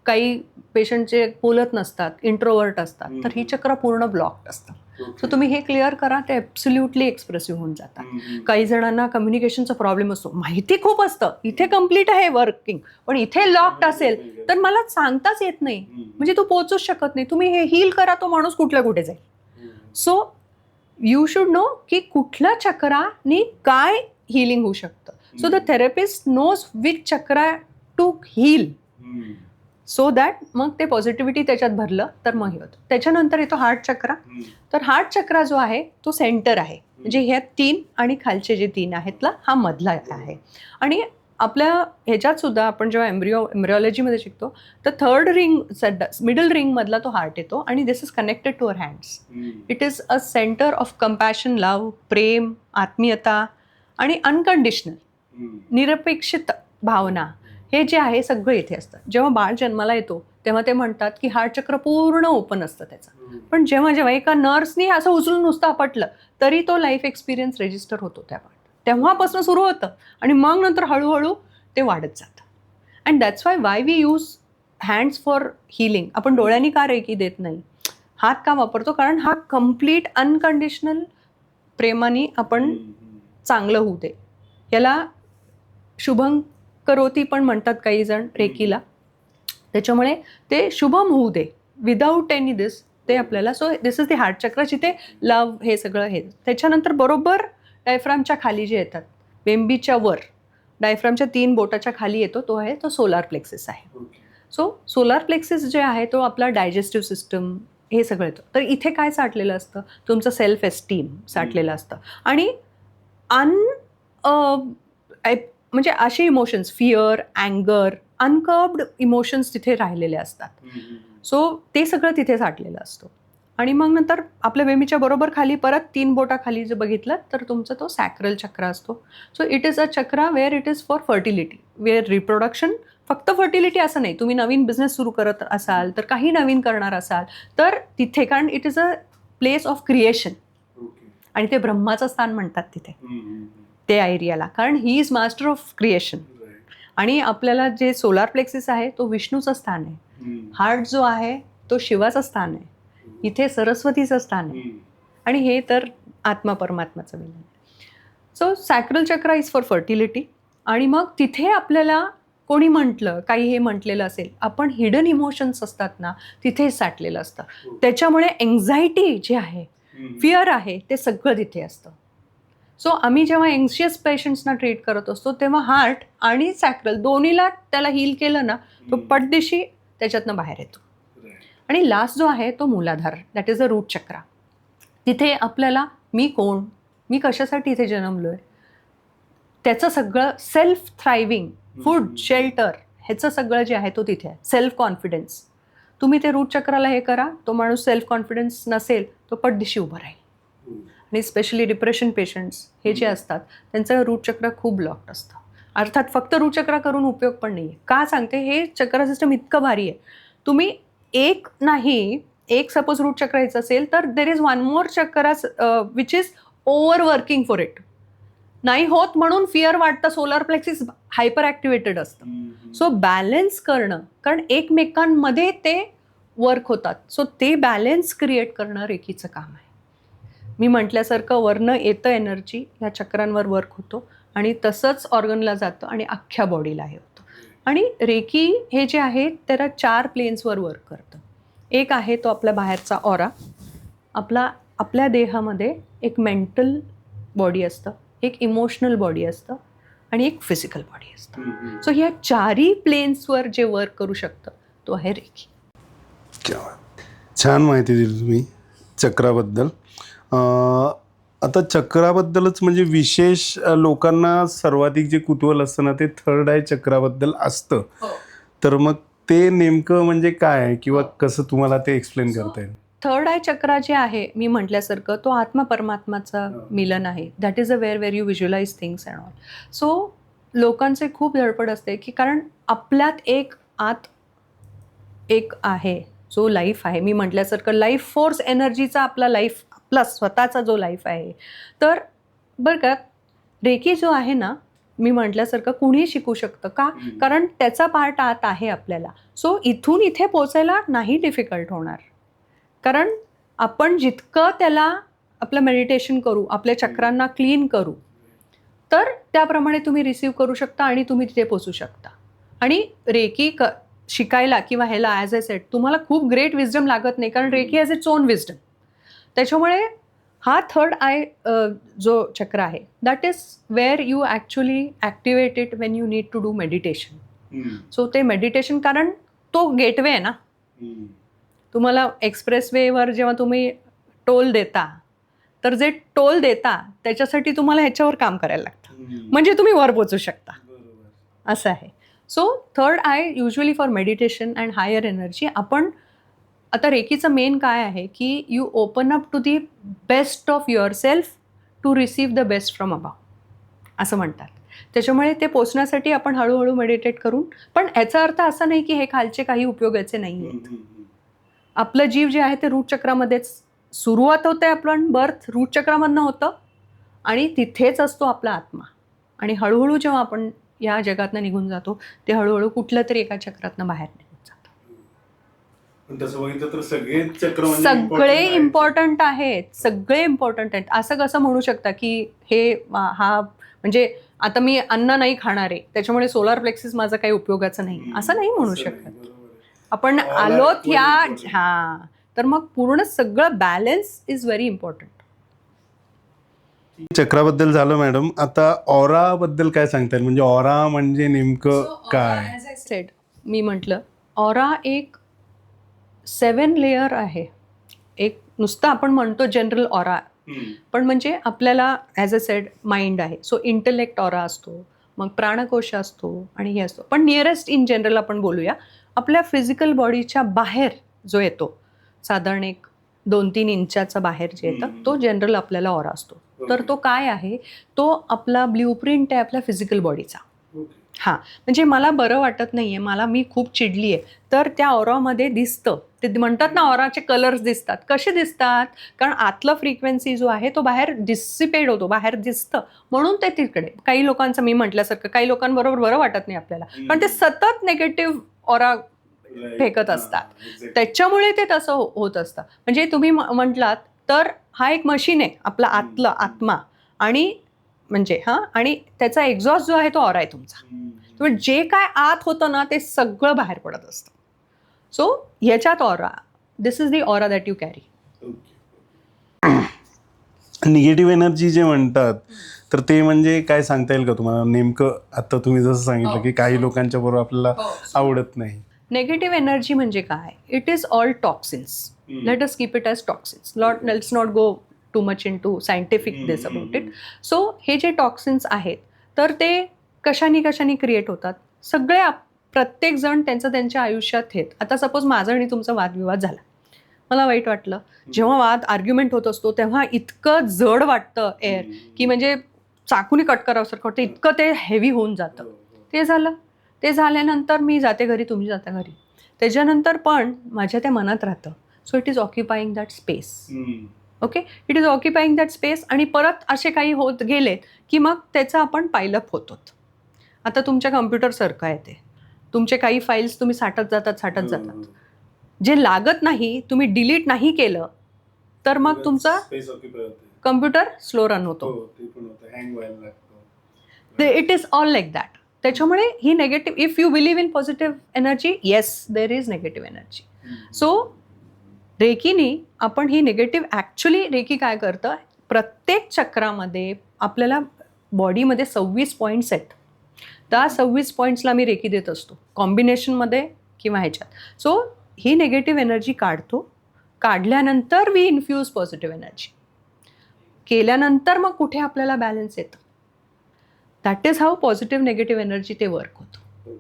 काही पेशंट जे बोलत नसतात, इंट्रोवर्ट असतात, तर ही चक्र पूर्ण ब्लॉक्ड असतं. सो तुम्ही हे क्लिअर करा, ते ॲब्सोल्युटली एक्सप्रेसिव्ह होऊन जातात. काही जणांना कम्युनिकेशनचा प्रॉब्लेम असतो, माहिती खूप असतं, इथे कम्प्लीट आहे वर्किंग, पण इथे लॉक्ड असेल तर मला सांगताच येत नाही, म्हणजे तू पोहोचूच शकत नाही. तुम्ही हे हील करा, तो माणूस कुठल्या कुठे जाईल. सो यू शुड नो की कुठल्या चक्रानी काय हिलिंग होऊ शकतं. So the therapist knows which chakra to heal, so that मग ते पॉझिटिव्हिटी त्याच्यात भरलं तर मग हे होतं. त्याच्यानंतर येतो हार्ट चक्रा. तर हार्ट चक्रा जो आहे तो सेंटर आहे, म्हणजे ह्या 3 आणि खालचे जे 3 आहेत ना हा मधला आहे. आणि आपल्या ह्याच्यात सुद्धा आपण जेव्हा एम्ब्रिओलॉजीमध्ये शिकतो तर थर्ड रिंग, मिडल रिंगमधला तो हार्ट येतो आणि this is connected to our hands. It is a centre of compassion, love, प्रेम, आत्मीयता आणि अनकंडिशनल निरपेक्षित भावना, हे जे आहे सगळं इथे असतं. जेव्हा बाळ जन्माला येतो तेव्हा ते म्हणतात की हार्ट चक्र पूर्ण ओपन असतं त्याचं. पण जेव्हा एका नर्सनी असं उचलून नुसतं आपटलं तरी तो लाईफ एक्सपिरियन्स रेजिस्टर होतो तेव्हापासून सुरू होतं आणि मग नंतर हळूहळू ते वाढत जातं. And that's why we use hands for healing. आपण डोळ्यांनी का रेकी देत नाही, हात का वापरतो, कारण हा कम्प्लीट अनकंडिशनल प्रेमाने आपण चांगलं होऊ दे. याला शुभं करोती पण म्हणतात काही जण रेकीला. त्याच्यामुळे ते शुभम होऊ दे विदाऊट एनी दिस ते आपल्याला. So this is the heart चक्र, जिथे लव हे सगळं हे. त्याच्यानंतर बरोबर डायफ्रामच्या खाली जे येतात, बेंबीच्या वर डायफ्रामच्या 3 बोटाच्या खाली येतो तो आहे तो सोलार प्लेक्सिस आहे. सो सोलार प्लेक्सिस जे आहे तो आपला डायजेस्टिव्ह सिस्टम हे सगळं येतं. तर इथे काय साठलेलं असतं, तुमचं सेल्फ एस्टीम साठलेलं असतं. आणि म्हणजे असे इमोशन्स, फिअर, अँगर, अनकर्ब्ड इमोशन्स तिथे राहिलेले असतात. सो ते सगळं तिथे साठलेलं असतं. आणि मग नंतर आपल्या बेंबीच्या बरोबर खाली परत 3 बोटाखाली जर बघितलं तर तुमचा तो सॅक्रल चक्र असतो. So it is a chakra where it is for fertility, where reproduction. फक्त फर्टिलिटी असं नाही, तुम्ही नवीन बिझनेस सुरू करत असाल तर काही नवीन करणार असाल तर तिथे, कारण it is a place of creation. आणि ते ब्रह्माचं स्थान म्हणतात तिथे त्या एरियाला, कारण he is master of creation. आणि आपल्याला जे सोलार प्लेक्सिस आहे तो विष्णूचं स्थान आहे. हार्ट जो आहे तो शिवाचं स्थान आहे. इथे सरस्वतीचं स्थान आहे. आणि हे तर आत्मा परमात्माचं मिलन. सो सॅक्रल चक्र इज फॉर फर्टिलिटी. आणि मग तिथे आपल्याला कोणी म्हटलं, काही हे म्हटलेलं असेल, आपण हिडन इमोशन्स असतात ना तिथे साठलेलं असतं. त्याच्यामुळे एन्झायटी जे आहे, फिअर आहे, ते सगळं तिथे असतं. सो आम्ही जेव्हा एन्शियस पेशंट्सना ट्रीट करत असतो तेव्हा हार्ट आणि सॅक्रल दोन्हीला त्याला हील केलं ना तो पटदिशी त्याच्यातनं बाहेर येतो. आणि लास्ट जो आहे तो मूलाधार, दॅट इज द रूट चक्रा. तिथे आपल्याला मी कोण, मी कशासाठी इथे जन्मलो आहे, त्याचं सगळं सेल्फ थ्रायव्हिंग, फूड, शेल्टर, ह्याचं सगळं जे आहे तो तिथे आहे. Self confidence. तुम्ही ते रूट चक्राला हे करा, तो माणूस सेल्फ कॉन्फिडन्स नसेल तो पटदिशी उभं राहील. आणि स्पेशली डिप्रेशन पेशंट्स हे जे असतात त्यांचं रूट चक्र खूप ब्लॉक्ड असतं. अर्थात फक्त रूट चक्र करून उपयोग पण नाही आहे. का सांगते, हे चक्र सिस्टम इतकं भारी आहे. तुम्ही एक सपोज रूट चक्र यायचं असेल तर देर इज वन मोर चक्र which is over working for it. नाही होत म्हणून फिअर वाटतं, सोलर प्लेक्सिस हायपर ॲक्टिवेटेड असतं. सो बॅलन्स करणं, कारण एकमेकांमध्ये ते वर्क होतात. सो ते बॅलन्स क्रिएट करणं रेकीचं काम आहे. मी म्हटल्यासारखं वरनं येतं एनर्जी, ह्या चक्रांवर वर्क होतो आणि तसंच ऑर्गनला जातं आणि अख्ख्या बॉडीला हे होतं. आणि रेकी हे जे आहे त्याला 4 प्लेन्सवर वर्क करतं. एक आहे तो आपला बाहेरचा ऑरा, आपल्या देहामध्ये एक मेंटल बॉडी असतं, एक इमोशनल बॉडी असतं आणि एक फिजिकल बॉडी असतं. सो ह्या 4ही प्लेन्सवर जे वर्क करू शकतं तो आहे रेकी. छान माहिती दिली तुम्ही चक्राबद्दल. आता चक्राबद्दलच म्हणजे विशेष लोकांना सर्वाधिक जे कुतूहल असतं ना ते थर्ड आय चक्राबद्दल असतं. तर मग ते नेमकं म्हणजे काय आहे किंवा कसं तुम्हाला ते एक्सप्लेन करता येईल? थर्ड आय चक्रा जे आहे मी म्हटल्यासारखं तो आत्मा परमात्माचा मिलन आहे. That is a where you visualise things and all. सो लोकांचे खूप धडपड असते की कारण आपल्यात आत एक आहे जो लाईफ आहे. मी म्हटल्यासारखं लाईफ फोर्स एनर्जीचा आपला स्वतःचा जो लाईफ आहे. तर बरं का रेकी जो आहे ना मी म्हटल्यासारखं कुणीही शिकू शकतं का, कारण त्याचा पार्ट आत आहे आपल्याला. सो इथून इथे पोचायला नाही डिफिकल्ट होणार, कारण आपण जितकं त्याला आपलं मेडिटेशन करू, आपल्या चक्रांना क्लीन करू, तर त्याप्रमाणे तुम्ही रिसीव्ह करू शकता आणि तुम्ही तिथे पोचू शकता. आणि रेकी शिकायला किंवा ह्याला ॲज अ सेट तुम्हाला खूप ग्रेट विजडम लागत नाही, कारण reiki has its own wisdom. त्याच्यामुळे हा थर्ड आय जो चक्र आहे that is where you actually activate it when you need to do meditation. सो ते मेडिटेशन, कारण तो गेटवे आहे ना. तुम्हाला एक्सप्रेस वेवर जेव्हा तुम्ही टोल देता, तर जे टोल देता त्याच्यासाठी तुम्हाला ह्याच्यावर काम करायला लागतं, म्हणजे तुम्ही वर पोचू शकता, असं आहे. So third eye usually for meditation and higher energy. आपण आता रेकीचं मेन काय आहे की you open up to the best of yourself to receive the best from above, असं म्हणतात. त्याच्यामुळे ते पोचण्यासाठी आपण हळूहळू मेडिटेट करून, पण याचा अर्थ असा नाही की हे खालचे काही उपयोगाचे नाही आहेत. आपलं जीव जे आहे ते रूट चक्रामध्येच सुरुवात होते. आपण बर्थ रूट चक्रामधनं होतं आणि तिथेच असतो आपला आत्मा. आणि हळूहळू जेव्हा आपण या जगातनं निघून जातो ते हळूहळू कुठलं तरी एका चक्रातनं बाहेर निघून जातं. पण तसं बघितलं तर सगळे चक्र सगळे इम्पॉर्टंट आहेत, सगळे इम्पॉर्टंट आहेत. असं कसं म्हणू शकता की हे हा म्हणजे आता मी अन्न नाही खाणार आहे त्याच्यामुळे सोलार प्लेक्सिस माझं काही उपयोगाचं नाही, असं नाही म्हणू शकत. आपण आलोत ह्या तर मग पूर्ण सगळं बॅलन्स इज व्हेरी इम्पॉर्टंट. चक्राबद्दल झालं मॅडम. आता ऑरा बद्दल काय सांगता येईल, म्हणजे ऑरा म्हणजे नेमकं काय? ॲज आय सेड, मी म्हटलं ऑरा एक 7 लेयर आहे. एक नुसतं आपण म्हणतो जनरल ऑरा, पण म्हणजे आपल्याला ॲज अ सेड माइंड आहे. सो इंटलेक्ट ऑरा असतो, मग प्राणकोश असतो आणि हे असतो. पण नियरेस्ट इन जनरल आपण बोलूया, आपल्या फिजिकल बॉडीच्या बाहेर जो येतो साधारण एक 2-3 इंचाचा बाहेर जे येतं तो जनरल आपल्याला ऑरा असतो. तर तो काय आहे, तो आपला ब्ल्यूप्रिंट आहे आपल्या फिजिकल बॉडीचा. हां, म्हणजे मला बरं वाटत नाही आहे, मी खूप चिडली आहे, तर त्या ऑरामध्ये दिसतं. ते म्हणतात ना ऑराचे कलर्स दिसतात. कसे दिसतात? कारण आतलं फ्रिक्वेन्सी जो आहे तो बाहेर डिसिपेट होतो, बाहेर दिसतं, म्हणून ते तिकडे. काही लोकांचं मी म्हटल्यासारखं काही लोकांबरोबर बरं वाटत नाही आपल्याला, पण ते सतत निगेटिव्ह ऑरा फेकत असतात, त्याच्यामुळे ते तसं होत असतं. म्हणजे तुम्ही म्हटलात तर हा एक मशीन आहे आपला आतला आत्मा, आणि म्हणजे आणि त्याचा एक्झॉस्ट जो आहे तो ऑरा आहे तुमचा. म्हणजे जे काय आत होतं ना ते सगळं बाहेर पडत असतं. सो ह्याच्यात aura, this is the aura that you carry. Negative energy जे म्हणतात तर ते म्हणजे काय सांगता येईल का तुम्हाला नेमकं? आता तुम्ही जसं सांगितलं की काही लोकांच्या बरोबर आपल्याला आवडत नाही. नेगेटिव्ह एनर्जी म्हणजे काय? It is all toxins. Let us keep it as toxins. Let's not go too much into scientific this about it. So हे जे टॉक्सिन्स आहेत तर ते कशाने क्रिएट होतात? प्रत्येक जण त्यांच्या आयुष्यात आहेत. आता सपोज माझा आणि तुमचा वादविवाद झाला, मला वाईट वाटलं. जेव्हा आर्ग्युमेंट होत असतो तेव्हा इतकं जड वाटतं एअर की म्हणजे चाकूने कट करावंसारखं वाटतं, इतकं ते हेवी होऊन जातं. ते झाल्यानंतर मी जाते घरी, तुम्ही जाता घरी. त्याच्यानंतर पण माझ्या त्या मनात राहतं. So it is occupying that space. Okay, it is occupying that space. आणि परत असे काही होत गेलेत की मग त्याचं आपण पायलअप होतो. आता तुमच्या कम्प्युटरसारखं आहे ते. तुमचे काही फाईल्स तुम्ही साठत जातात. जे लागत नाही, तुम्ही डिलीट नाही केलं तर मग तुमचा कम्प्युटर स्लो रन होतो. It is all like that. त्याच्यामुळे ही negative, if you believe in positive energy, yes there is negative energy. So रेकीनी आपण ही निगेटिव्ह, ॲक्च्युली रेकी काय करतं, प्रत्येक चक्रामध्ये आपल्याला बॉडीमध्ये 26 पॉईंट्स आहेत. त्या 26 पॉईंट्सला मी रेकी देत असतो, कॉम्बिनेशनमध्ये किंवा ह्याच्यात. सो ही निगेटिव्ह एनर्जी काढतो, काढल्यानंतर वी इन्फ्यूज पॉझिटिव्ह एनर्जी, केल्यानंतर मग कुठे आपल्याला बॅलन्स येतं. That is how positive negative energy ते वर्क होतं.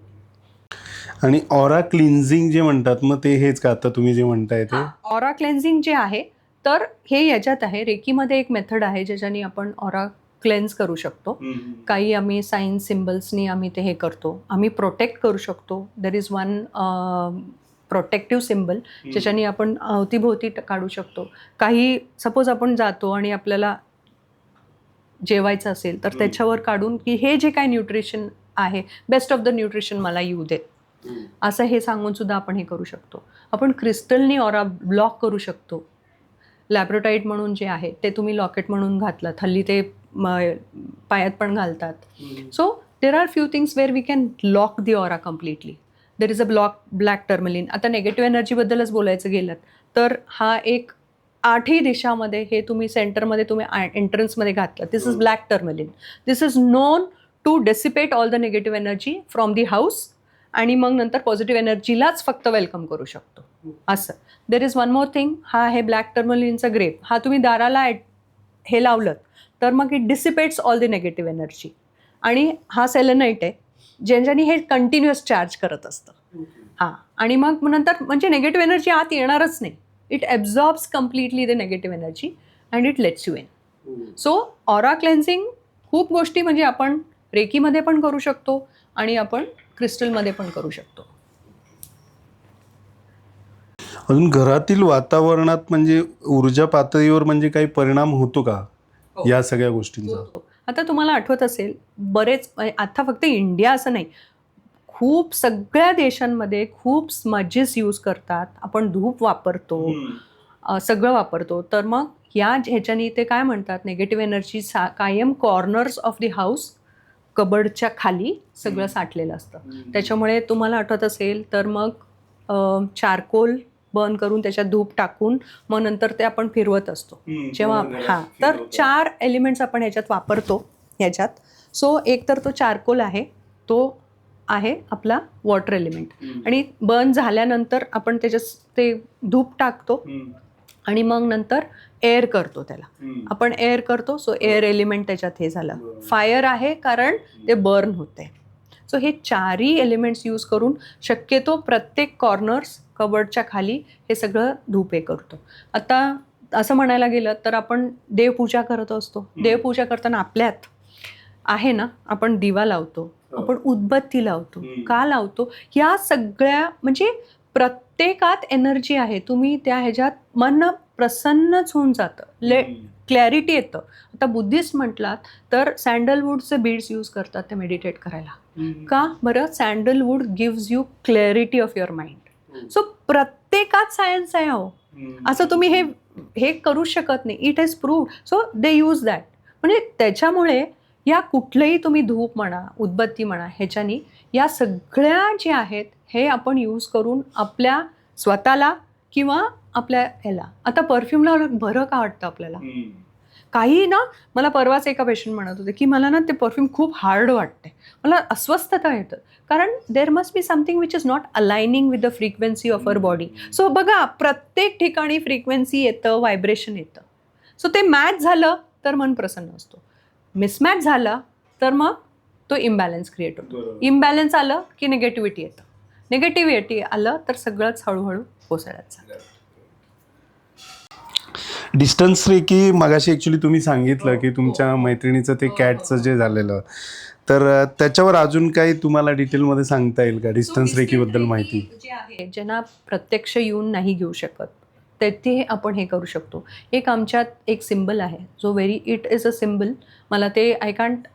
आणि ऑरा क्लिन्झिंग जे म्हणतात, मग ते हेच का आता तुम्ही जे म्हणताय ते? ऑरा क्लेन्झिंग जे आहे, तर हे याच्यात आहे, रेकीमध्ये एक मेथड आहे ज्याच्याने आपण ऑरा क्लेन्स करू शकतो. काही आम्ही साईन सिम्बल्सनी आम्ही ते हे करतो. आम्ही प्रोटेक्ट करू शकतो. There is one protective symbol ज्याच्याने आपण अवतीभोवती काढू शकतो. काही सपोज आपण जातो आणि आपल्याला जेवायचं असेल तर त्याच्यावर काढून की हे जे काय न्यूट्रिशन आहे, बेस्ट ऑफ द न्यूट्रिशन मला येऊ दे, असं हे सांगून सुद्धा आपण हे करू शकतो. आपण क्रिस्टलनी ऑरा ब्लॉक करू शकतो. लॅब्रोटाईट म्हणून जे आहे ते तुम्ही लॉकेट म्हणून घातलं, हल्ली ते पायात पण घालतात. So there are few things where we can lock the aura completely. There is a black tourmaline. आता नेगेटिव्ह एनर्जीबद्दलच बोलायचं गेलं तर हा एक 8ही दिशामध्ये हे तुम्ही सेंटरमध्ये तुम्ही एंट्रन्समध्ये घातलं, this is black tourmaline. This is known to dissipate all the negative energy from the house, आणि मग नंतर पॉझिटिव्ह एनर्जीलाच फक्त वेलकम करू शकतो असं. There is one more thing, हा आहे ब्लॅक टर्मलिनचा ग्रेप. हा तुम्ही दाराला हे लावलं तर मग it dissipates all the negative energy. आणि हा सेलेनाईट आहे ज्यांच्यानी हे कंटिन्युअस चार्ज करत असतं. हां, आणि मग नंतर म्हणजे निगेटिव्ह एनर्जी आत येणारच नाही. It absorbs completely the negative energy and it lets you in. So aura cleansing खूप गोष्टी म्हणजे आपण रेकीमध्ये पण करू शकतो आणि आपण क्रिस्टलमध्ये पण करू शकतो. अजून घरातील वातावरणात म्हणजे ऊर्जा पातळीवर म्हणजे काही परिणाम होतो का या सगळ्या गोष्टींचा? आता तुम्हाला आठवत असेल, बरेच आता फक्त इंडिया असं नाही, खूप सगळ्या देशांमध्ये खूप स्मजेस यूज करतात. आपण धूप वापरतो, सगळं वापरतो. तर मग ह्याच्यानी ते काय म्हणतात, निगेटिव्ह एनर्जी कायम कॉर्नर्स ऑफ दी हाऊस, कबडच्या खाली सगळं साठलेलं असतं. त्याच्यामुळे तुम्हाला आठवत असेल तर मग चारकोल बर्न करून त्याच्यात धूप टाकून मग नंतर ते आपण फिरवत असतो जेव्हा. हां, तर 4 एलिमेंट्स आपण ह्याच्यात वापरतो ह्याच्यात. सो एक तर तो चारकोल आहे, तो आहे आपला वॉटर एलिमेंट, आणि बर्न झाल्यानंतर आपण त्याच्यात ते धूप टाकतो आणि मग नंतर एअर करतो त्याला. आपण एअर करतो, सो एअर एलिमेंट त्याच्यात हे झालं. फायर आहे कारण ते बर्न होते. सो हे 4ही एलिमेंट्स यूज करून शक्यतो प्रत्येक कॉर्नर्स, कबडच्या खाली हे सगळं धूप हे करतो. आता असं म्हणायला गेलं तर आपण देवपूजा करत असतो. देवपूजा करताना आपल्यात आहे ना, आपण दिवा लावतो, आपण उदबत्ती लावतो. का लावतो? ह्या सगळ्या म्हणजे प्रत्येकात एनर्जी आहे. तुम्ही त्या ह्याच्यात मन प्रसन्नच होऊन जातं, क्लॅरिटी येतं. आता बुद्धिस्ट म्हटलात तर सँडलवूडचे बीड्स यूज करतात ते मेडिटेट करायला. का बरं? Sandalwood gives you clarity of your mind. So प्रत्येकात सायन्स आहे हो, असं तुम्ही हे करू शकत नाही. It has proved. So they use that. म्हणजे त्याच्यामुळे या कुठलंही तुम्ही धूप म्हणा, उदबत्ती म्हणा, ह्याच्यानी या सगळ्या ज्या आहेत हे आपण यूज करून आपल्या स्वतःला किंवा आपल्या ह्याला. आता परफ्यूमला बरं का वाटतं आपल्याला? काही ना, मला परवाच एका पेशंट म्हणत होते की मला ना ते परफ्यूम खूप हार्ड वाटते, मला अस्वस्थता येतं, कारण there must be something which is not aligning with the frequency of our body. So बघा, प्रत्येक ठिकाणी फ्रिक्वेन्सी येतं, व्हायब्रेशन येतं. सो ते मॅच झालं तर मन प्रसन्न असतो, मिसमॅच झाला तर मग तो इम्बॅलन्स क्रिएट होतो. इम्बॅलन्स आलं की निगेटिव्हिटी येतं, निगेटिव्हिटी आलं तर सगळंच हळूहळू कोसळत जातं. डिस्टन्स रेकी मगाशी ॲक्च्युली तुम्ही सांगितलं की तुमच्या मैत्रिणीचं ते कॅटचं जे झालेलं, तर त्याच्यावर अजून काही तुम्हाला डिटेलमध्ये सांगता येईल का डिस्टन्स रेकीबद्दल माहिती? जे आहे, ज्यांना प्रत्यक्ष येऊन नाही घेऊ शकत ते आपण हे करू शकतो. एक आमच्यात एक सिम्बल आहे जो इट इज अ सिम्बल. मला ते I can't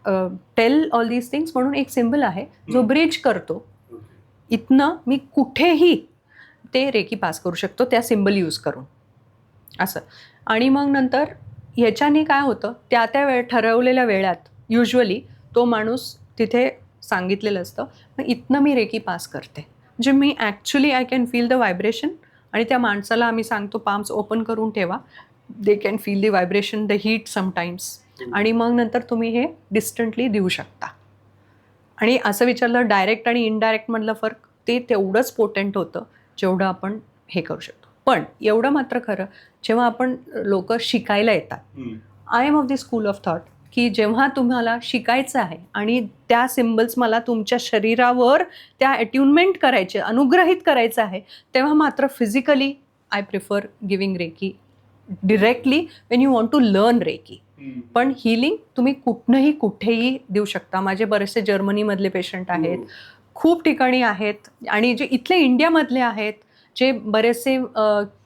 tell all these things, म्हणून एक सिम्बल आहे जो ब्रिज करतो. इथनं मी कुठेही ते रेकी पास करू शकतो त्या सिम्बल यूज करून असं. आणि मग नंतर ह्याच्याने काय होतं, त्या ठरवलेल्या वेळात युजली तो माणूस तिथे सांगितलेलं असतं. मग इथनं मी रेकी पास करते. म्हणजे मी actually I can feel the vibration आणि त्या माणसाला आम्ही सांगतो पाम्स ओपन करून ठेवा. They can feel the vibration, the heat sometimes. आणि मग नंतर तुम्ही हे डिस्टंटली देऊ शकता. आणि असं विचारलं डायरेक्ट आणि इनडायरेक्टमधलं फरक, ते तेवढंच पोटेंट होतं जेवढं आपण हे करू शकतो. पण एवढं मात्र खरं, जेव्हा आपण लोक शिकायला येतात, I am of the school of thought की जेव्हा तुम्हाला शिकायचं आहे आणि त्या सिम्बल्स मला तुमच्या शरीरावर त्या अट्युनमेंट करायचे, अनुग्रहित करायचं आहे, तेव्हा मात्र physically I prefer giving reiki directly when you want to learn reiki. पण हिलिंग तुम्ही कुठनंही कुठेही देऊ शकता. माझे बरेचसे जर्मनीमधले पेशंट आहेत, खूप ठिकाणी आहेत, आणि जे इथले इंडियामधले आहेत, जे बरेचसे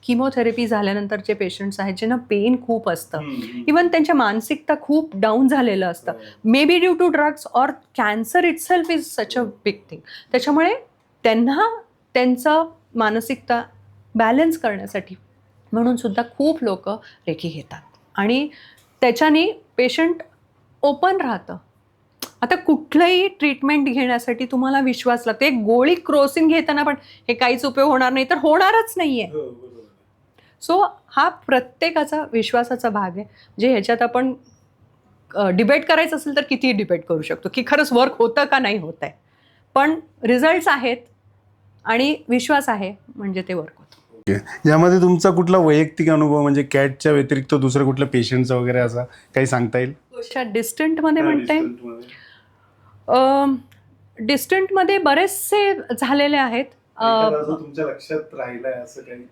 किमोथेरपी झाल्यानंतरचे पेशंट्स आहेत ज्यांना पेन खूप असतं, इवन त्यांच्या मानसिकता खूप डाऊन झालेलं असतं, may be due to drugs or cancer itself is such a big thing. त्याच्यामुळे त्यांना त्यांचं मानसिकता बॅलन्स करण्यासाठी म्हणून सुद्धा खूप लोक रेकी घेतात आणि त्याच्याने पेशंट ओपन राहतं. आता कुठलंही ट्रीटमेंट घेण्यासाठी तुम्हाला विश्वास लागतो. एक गोळी क्रोसिन घेताना पण हे काहीच उपयोग होणार नाही तर होणारच नाही आहे. सो हा प्रत्येकाचा विश्वासाचा भाग आहे. जे ह्याच्यात आपण डिबेट करायचं असेल तर कितीही डिबेट करू शकतो की खरंच वर्क होतं का नाही होत आहे, पण रिझल्ट्स आहेत आणि विश्वास आहे म्हणजे ते वर्क होतं. यामध्ये तुमचा कुठला वैयक्तिक अनुभव, म्हणजे कॅटच्या व्यतिरिक्त दुसरं कुठलं पेशंटचा वगैरे असा काही सांगता येईल? डिस्टंटमध्ये म्हणते, डिस्टंटमध्ये बरेचसे झालेले आहेत. तुमच्या लक्षात राहिलंय असं काही?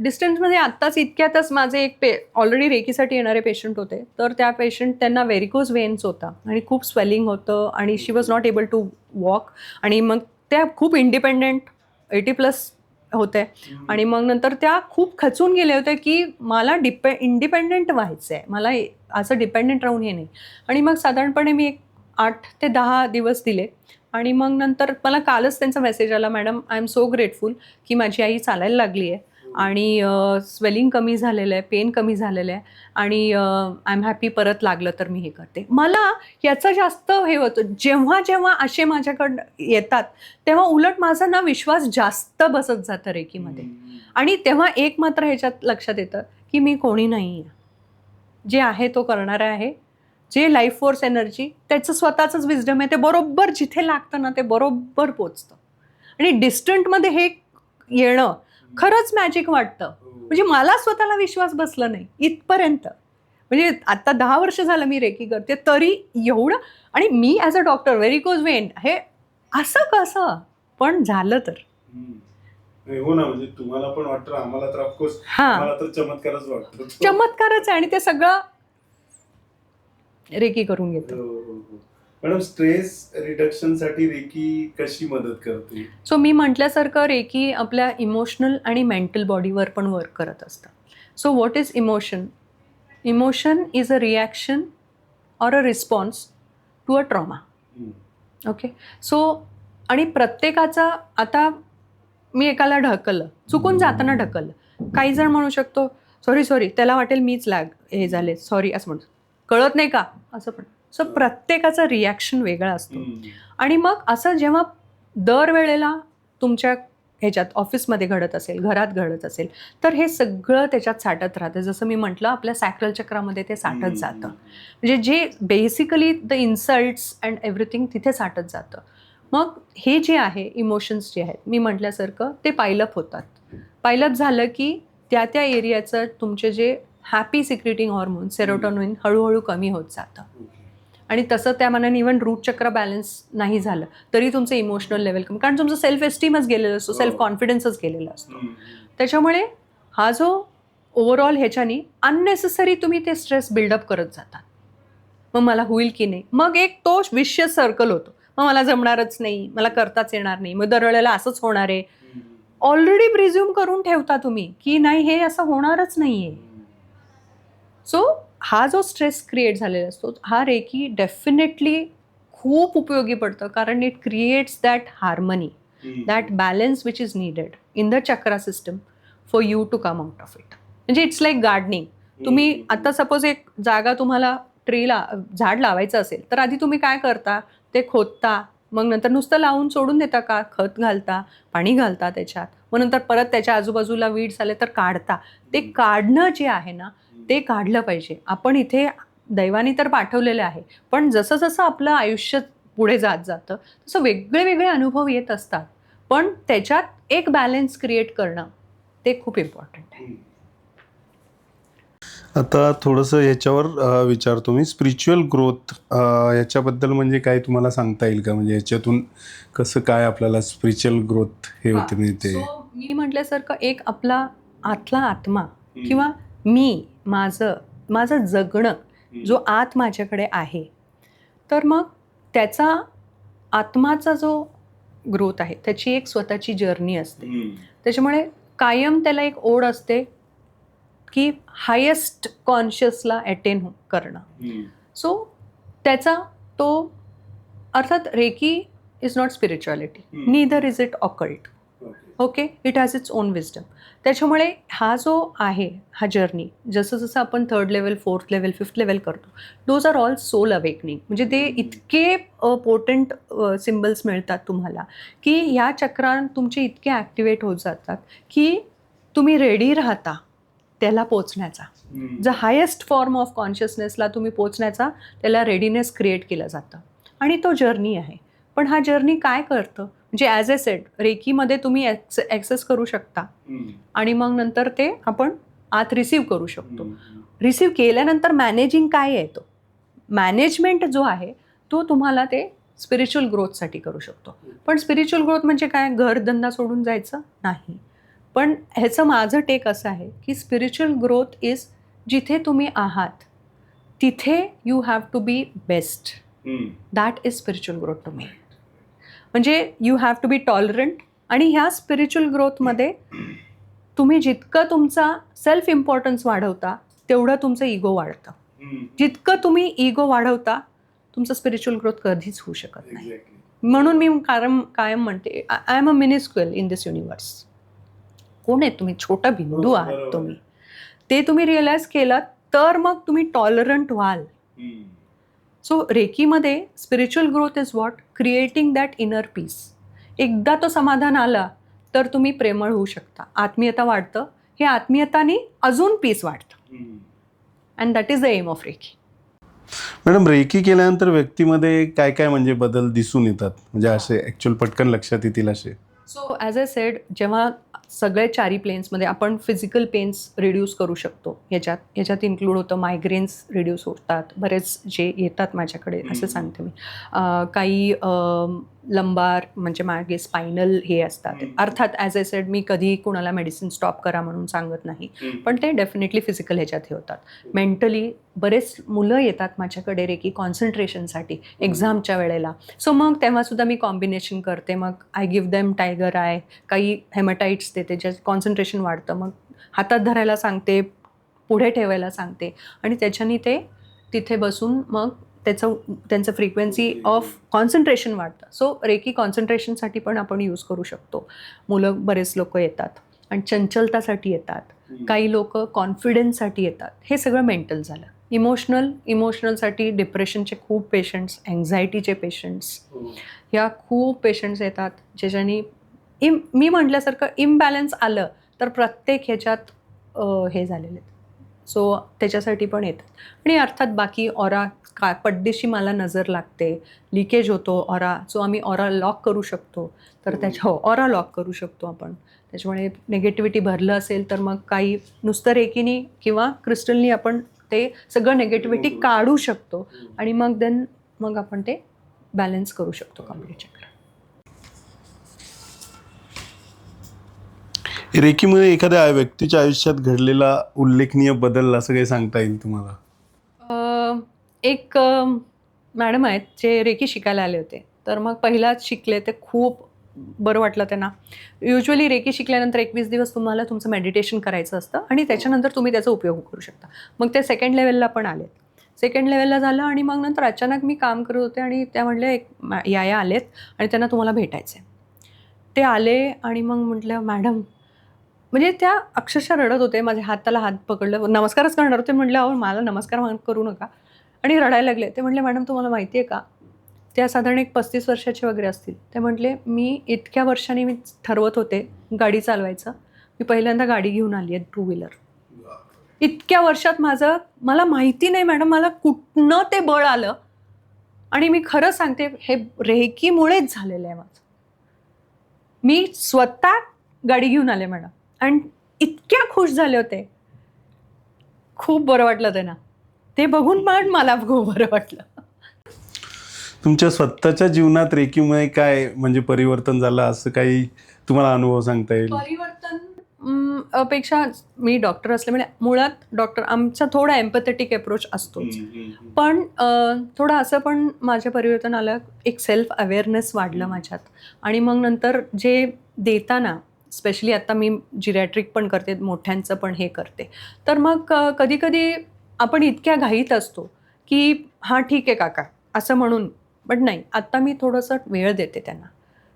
डिस्टन्समध्ये आत्ताच इतक्यातच माझे एक ऑलरेडी रेकीसाठी येणारे पेशंट होते. तर त्या पेशंट, त्यांना व्हेरिकोज वेन्स होता आणि खूप स्वेलिंग होतं आणि she was not able to walk. आणि मग त्या खूप इंडिपेंडेंट 80+ होते आणि मग नंतर त्या खूप खचून गेले होते की मला इंडिपेंडेंट व्हायचं आहे, मला असं डिपेंडेंट राहून हे नाही. आणि मग साधारणपणे मी एक 8 ते 10 दिवस दिले आणि मग नंतर मला कालच त्यांचा मेसेज आला, madam I am so grateful की माझी आई चालायला लागली आहे आणि स्वेलिंग कमी झालेलं आहे, पेन कमी झालेलं आहे आणि आय एम हॅपी, परत लागलं तर मी हे करते. मला याचं जास्त हे होतं, जेव्हा जेव्हा असे माझ्याकडं येतात तेव्हा उलट माझा ना विश्वास जास्त बसत जातं रेकीमध्ये. आणि तेव्हा एक मात्र ह्याच्यात लक्षात येतं की मी कोणी नाही आहे, जे आहे तो करणारा आहे. जे लाईफ फोर्स एनर्जी, त्याचं स्वतःचंच विजडम आहे, ते बरोबर जिथे लागतं ना ते बरोबर पोचतं. आणि डिस्टंटमध्ये हे येणं खरंच मॅजिक वाटतं. म्हणजे मला स्वतःला विश्वास बसला नाही इथपर्यंत. म्हणजे आता 10 वर्ष झालं मी रेकी करते तरी एवढं. आणि मी as a doctor, varicose vein हे असं कसं पण झालं तर. हो ना, म्हणजे तुम्हाला पण वाटतं, आम्हाला तर ऑफकोर्स आम्हाला तर चमत्कारच वाटतो. चमत्कारच आहे आणि ते सगळं रेकी करून घेतो. मॅडम, स्ट्रेस रिडक्शन साठी रेकी कशी मदत करते? सो मी म्हटल्यासारखं रेकी आपल्या इमोशनल आणि मेंटल बॉडीवर पण वर्क करत असतं. So what is emotion? Emotion is a reaction or a response to a trauma. Okay. So आणि प्रत्येकाचा, आता मी एकाला ढकललं, चुकून जाताना ढकललं, काही जण म्हणू शकतो सॉरी त्याला वाटेल मीच हे झाले, सॉरी असं म्हणतो, कळत नाही का असं. पण सो प्रत्येकाचा रिॲक्शन वेगळा असतो. आणि मग असं जेव्हा दरवेळेला तुमच्या ह्याच्यात ऑफिसमध्ये घडत असेल, घरात घडत असेल, तर हे सगळं त्याच्यात साठत राहतं. जसं मी म्हटलं, आपल्या सॅक्रल चक्रामध्ये ते साठत जातं. म्हणजे जे बेसिकली द इन्सल्ट्स अँड एव्हरीथिंग तिथे साठत जातं. मग हे जे आहे इमोशन्स जे आहेत, मी म्हटल्यासारखं ते पायलअप होतात. पायलअप झालं की त्या एरियाचं तुमचे जे हॅपी सिक्रेटिंग हॉर्मोन सेरोटोनिन हळूहळू कमी होत जातं. आणि तसं त्या मनाने इव्हन रूट चक्र बॅलन्स नाही झालं तरी तुमचं इमोशनल लेवल कमी, कारण तुमचं सेल्फ एस्टीमच गेलेलं असतो, सेल्फ कॉन्फिडन्सच गेलेला असतो. त्याच्यामुळे हा जो ओव्हरऑल ह्याच्याने अननेसेसरी तुम्ही ते स्ट्रेस बिल्डअप करत जातात. मग मला होईल की नाही, मग एक तो विशियस सर्कल होतो. मग मला जमणारच नाही, मला करताच येणार नाही, मग दरवेळेला असंच होणार आहे. ऑलरेडी प्रिझ्युम करून ठेवता तुम्ही की नाही, हे असं होणारच नाही आहे. सो हा जो स्ट्रेस क्रिएट झालेला असतो, हा रेकी डेफिनेटली खूप उपयोगी पडतं, कारण it creates that harmony, that balance which is needed in the chakra system for you to come out of it. म्हणजे इट्स लाईक गार्डनिंग. तुम्ही आता सपोज एक जागा तुम्हाला झाड लावायचं असेल तर आधी तुम्ही काय करता, ते खोदता, मग नंतर नुसतं लावून सोडून देता का? खत घालता, पाणी घालता त्याच्यात, मग नंतर परत त्याच्या आजूबाजूला वीड्स आले तर काढता. ते काढणं जे आहे ना, ते काढलं पाहिजे. आपण इथे दैवाने तर पाठवलेलं आहे, पण जसं जसं आपलं आयुष्य पुढे जात जातं तसं वेगळे वेगळे अनुभव येत असतात, पण त्याच्यात एक बॅलन्स क्रिएट करणं ते खूप इम्पॉर्टंट आहे. आता थोडंसं ह्याच्यावर विचारतो मी, स्पिरिच्युअल ग्रोथ याच्याबद्दल म्हणजे काय तुम्हाला सांगता येईल का? म्हणजे याच्यातून कसं काय आपल्याला स्पिरिच्युअल ग्रोथ हे होते म्हणजे ते? मी म्हटल्यासारखं एक आपला आतला आत्मा किंवा मी माझं जगणं जो आत माझ्याकडे आहे, तर मग त्याचा आत्माचा जो ग्रोथ आहे त्याची एक स्वतःची जर्नी असते. त्याच्यामुळे कायम त्याला एक ओढ असते की हायेस्ट कॉन्शियसला अटेन करणं. सो त्याचा तो अर्थात reiki is not spirituality, neither is it occult. Okay, it has its own wisdom. त्याच्यामुळे हा जो आहे हा जर्नी, जसं जसं आपण 3rd level, 4th level, 5th level करतो, those are all soul awakening. म्हणजे ते इतके पोटेंट सिम्बल्स मिळतात तुम्हाला की ह्या चक्रान तुमचे इतके ॲक्टिवेट होत जातात की तुम्ही रेडी राहता त्याला पोचण्याचा. द हायेस्ट फॉर्म ऑफ कॉन्शियसनेसला तुम्ही पोचण्याचा त्याला रेडीनेस क्रिएट केलं जातं आणि तो जर्नी आहे. पण हा जर्नी काय करतं, म्हणजे ॲज ए सेड रेकीमध्ये तुम्ही ॲक्सेस करू शकता आणि मग नंतर ते आपण आत रिसीव्ह करू शकतो. रिसीव्ह केल्यानंतर मॅनेजिंग काय आहे, तो मॅनेजमेंट जो आहे तो तुम्हाला ते स्पिरिच्युअल ग्रोथसाठी करू शकतो. पण स्पिरिच्युअल ग्रोथ म्हणजे काय, घरधंदा सोडून जायचं नाही. पण ह्याचं माझं टेक असं आहे की स्पिरिच्युअल ग्रोथ इज जिथे तुम्ही आहात तिथे you have to be best. That is spiritual growth to me. म्हणजे you have to be tolerant. आणि ह्या स्पिरिच्युअल ग्रोथमध्ये तुम्ही जितकं तुमचा सेल्फ इम्पॉर्टन्स वाढवता तेवढं तुमचं इगो वाढतं. जितकं तुम्ही इगो वाढवता तुमचं स्पिरिच्युअल ग्रोथ कधीच होऊ शकत नाही. म्हणून मी कायम म्हणते, I am a minuscule in this universe. कोण आहे तुम्ही? छोटा बिंदू आहात तुम्ही. ते तुम्ही रिअलाइज केलं तर मग तुम्ही टॉलरंट व्हाल. सो रेकीमध्ये spiritual growth is what, creating that inner peace. एकदा तो समाधान आला तर तुम्ही प्रेमळ होऊ शकता, आत्मीयता वाढतं. हे आत्मीयताने अजून पीस वाढतं. And that is the aim of reiki. Madam, reiki केल्यानंतर व्यक्तीमध्ये काय काय म्हणजे बदल दिसून येतात, म्हणजे असे ॲक्च्युअल पटकन लक्षात येतील असे? सो ॲज अ सेड, जेव्हा सगळे 4 प्लेन्समध्ये आपण फिजिकल पेन्स रिड्यूस करू शकतो. ह्याच्यात इन्क्लूड होतं मायग्रेन्स रिड्यूस होतात, बरेच जे येतात माझ्याकडे असं सांगते मी. काही लंबार म्हणजे मागे स्पायनल हे असतात. अर्थात ॲज अ सेड मी कधी कुणाला मेडिसिन स्टॉप करा म्हणून सांगत नाही, पण ते डेफिनेटली फिजिकल ह्याच्यात हे होतात. मेंटली बरेच मुलं येतात माझ्याकडे रेकी कॉन्सन्ट्रेशनसाठी एक्झामच्या वेळेला. सो मग तेव्हासुद्धा मी कॉम्बिनेशन करते. मग I give them tiger I, काही हेमॅटाईट्स देते ज्यात कॉन्सन्ट्रेशन वाढतं. मग हातात धरायला सांगते, पुढे ठेवायला सांगते आणि त्याच्याने ते तिथे बसून मग त्यांचं फ्रिक्वेन्सी ऑफ कॉन्सन्ट्रेशन वाढतं. सो रेकी कॉन्सन्ट्रेशनसाठी पण आपण यूज करू शकतो. बरेच लोक येतात आणि चंचलतासाठी येतात, काही लोक कॉन्फिडन्ससाठी येतात. हे सगळं मेंटल झालं. इमोशनलसाठी डिप्रेशनचे खूप पेशंट्स, अँझायटीचे पेशंट्स, ह्या खूप पेशंट्स येतात ज्याच्यानी मी म्हटल्यासारखं इम्बॅलन्स आलं तर प्रत्येक ह्याच्यात हे झालेले आहेत. सो त्याच्यासाठी पण येतात. आणि अर्थात बाकी ऑरा पड्डीशी मला नजर लागते, लिकेज होतो ऑरा, सो आम्ही ऑरा लॉक करू शकतो. तर ऑरा लॉक करू शकतो आपण. त्याच्यामुळे निगेटिव्हिटी भरलं असेल तर मग काही नुसतं रेकीनी किंवा क्रिस्टलनी आपण ते सगळं निगेटिव्हिटी काढू शकतो आणि मग आपण ते बॅलन्स करू शकतो कम्प्लीट चक्र. रेकीमुळे एखाद्या व्यक्तीच्या आयुष्यात घडलेला उल्लेखनीय बदल असं काही सांगता येईल तुम्हाला? एक मॅडम आहेत जे रेकी शिकायला आले होते. तर मग पहिलाच शिकले, ते खूप बरं वाटलं त्यांना. युज्युअली रेकी शिकल्यानंतर 21 दिवस तुम्हाला तुमचं मेडिटेशन करायचं असतं आणि त्याच्यानंतर तुम्ही त्याचा उपयोग करू शकता. मग ते 2nd लेवलला पण आलेत. 2nd लेवलला झालं आणि मग नंतर अचानक मी काम करत होते आणि त्या म्हटल्या या आलेत आणि त्यांना तुम्हाला भेटायचं आहे. ते आले आणि मग म्हटलं मॅडम, म्हणजे त्या अक्षरशः रडत होते. माझ्या हाताला हात पकडलं, नमस्कारच करणार होते. म्हटलं अहो मला नमस्कार करू नका, आणि रडायला लागले. ते म्हटले मॅडम तुम्हाला माहिती आहे का, त्या साधारण एक 35 वर्षाचे वगैरे असतील. ते म्हटले, मी इतक्या वर्षांनी मी ठरवत होते गाडी चालवायचं, मी पहिल्यांदा गाडी घेऊन आली आहे 2 व्हीलर. इतक्या वर्षात मला माहिती नाही मॅडम मला कुठनं ते बळ आलं. आणि मी खरं सांगते हे रेकीमुळेच झालेलं आहे माझं. मी स्वतः गाडी घेऊन आले मॅडम आणि इतक्या खुश झाले होते. खूप बरं वाटलं त्यांना ते बघून, पण मला खूप बरं वाटलं. तुमच्या स्वतःच्या जीवनात रेकीमुळे काय म्हणजे परिवर्तन झालं असं काही तुम्हाला अनुभव सांगता येईल? परिवर्तन पेक्षा मी डॉक्टर असल्यामुळे मुळात डॉक्टर आमचा थोडा एम्पॅथेटिक अप्रोच असतोच, पण थोडं असं पण माझ्या परिवर्तन आलं. एक सेल्फ अवेअरनेस वाढलं माझ्यात. आणि मग नंतर जे देताना स्पेशली आता मी जिरॅट्रिक पण करते, मोठ्यांचं पण हे करते, तर मग कधी कधी आपण इतक्या घाईत असतो की हां ठीक आहे काका असं म्हणून, बट नाही, आत्ता मी थोडंसं वेळ देते त्यांना.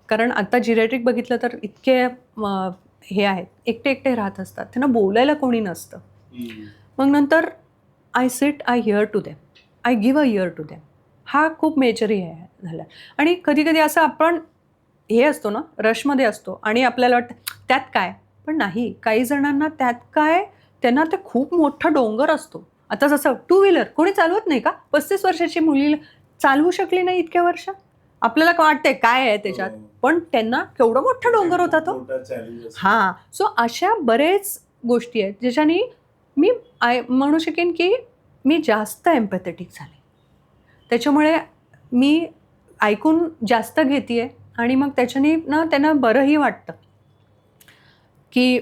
कारण आता जिरॅट्रिक बघितलं तर इतके हे आहेत, एकटे एकटे राहत असतात, त्यांना बोलायला कोणी नसतं. मग नंतर I sit, I hear to them, I give a ear to them. हा खूप मेजर हे झाला. आणि कधी कधी असं आपण हे असतो ना, रशमध्ये असतो आणि आपल्याला वाटतं त्यात काय, पण नाही, काही जणांना त्यात काय, त्यांना ते खूप मोठा डोंगर असतो. आता जसं 2 व्हीलर कोणी चालवत नाही का? 35 वर्षाची मुली चालवू शकली नाही इतक्या वर्ष. आपल्याला वाटतंय काय आहे त्याच्यात, पण त्यांना केवढा मोठा डोंगर होता तो. हां, सो अशा बरेच गोष्टी आहेत ज्याच्याने मी म्हणू शकेन की मी जास्त एम्पॅथेटिक झाले. त्याच्यामुळे मी ऐकून जास्त घेते आणि मग त्याच्याने ना त्यांना बरंही वाटतं. की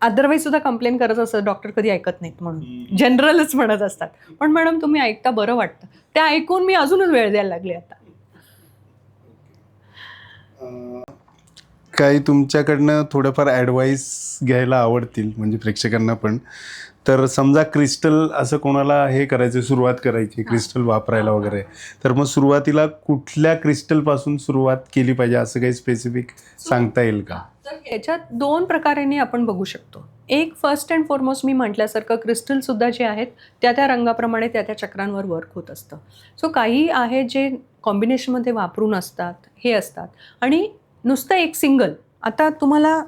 अदरवाईज सुद्धा कंप्लेन करत असतात, डॉक्टर कधी ऐकत नाहीत म्हणून, जनरलच म्हणत असतात, पण मॅडम तुम्ही ऐकता बरं वाटतं. ते ऐकून मी अजूनच वेळ द्यायला लागले आता. काही तुमच्याकडनं थोडंफार ॲडवाईस घ्यायला आवडतील म्हणजे प्रेक्षकांना पण. तर समजा क्रिस्टल असं कोणाला हे करायचं, सुरुवात करायची क्रिस्टल वापरायला वगैरे, तर मग सुरुवातीला कुठल्या क्रिस्टलपासून सुरुवात केली पाहिजे असं काही स्पेसिफिक सांगता येईल का? तर याच्यात 2 प्रकारांनी आपण बघू शकतो. एक फर्स्ट अँड फॉरमोस्ट मी म्हटल्यासारखं क्रिस्टलसुद्धा जे आहेत त्या रंगाप्रमाणे त्या चक्रांवर वर्क होत असतं. सो काही आहेत जे कॉम्बिनेशनमध्ये वापरून असतात, हे असतात. आणि नुसतं एक सिंगल, आता तुम्हाला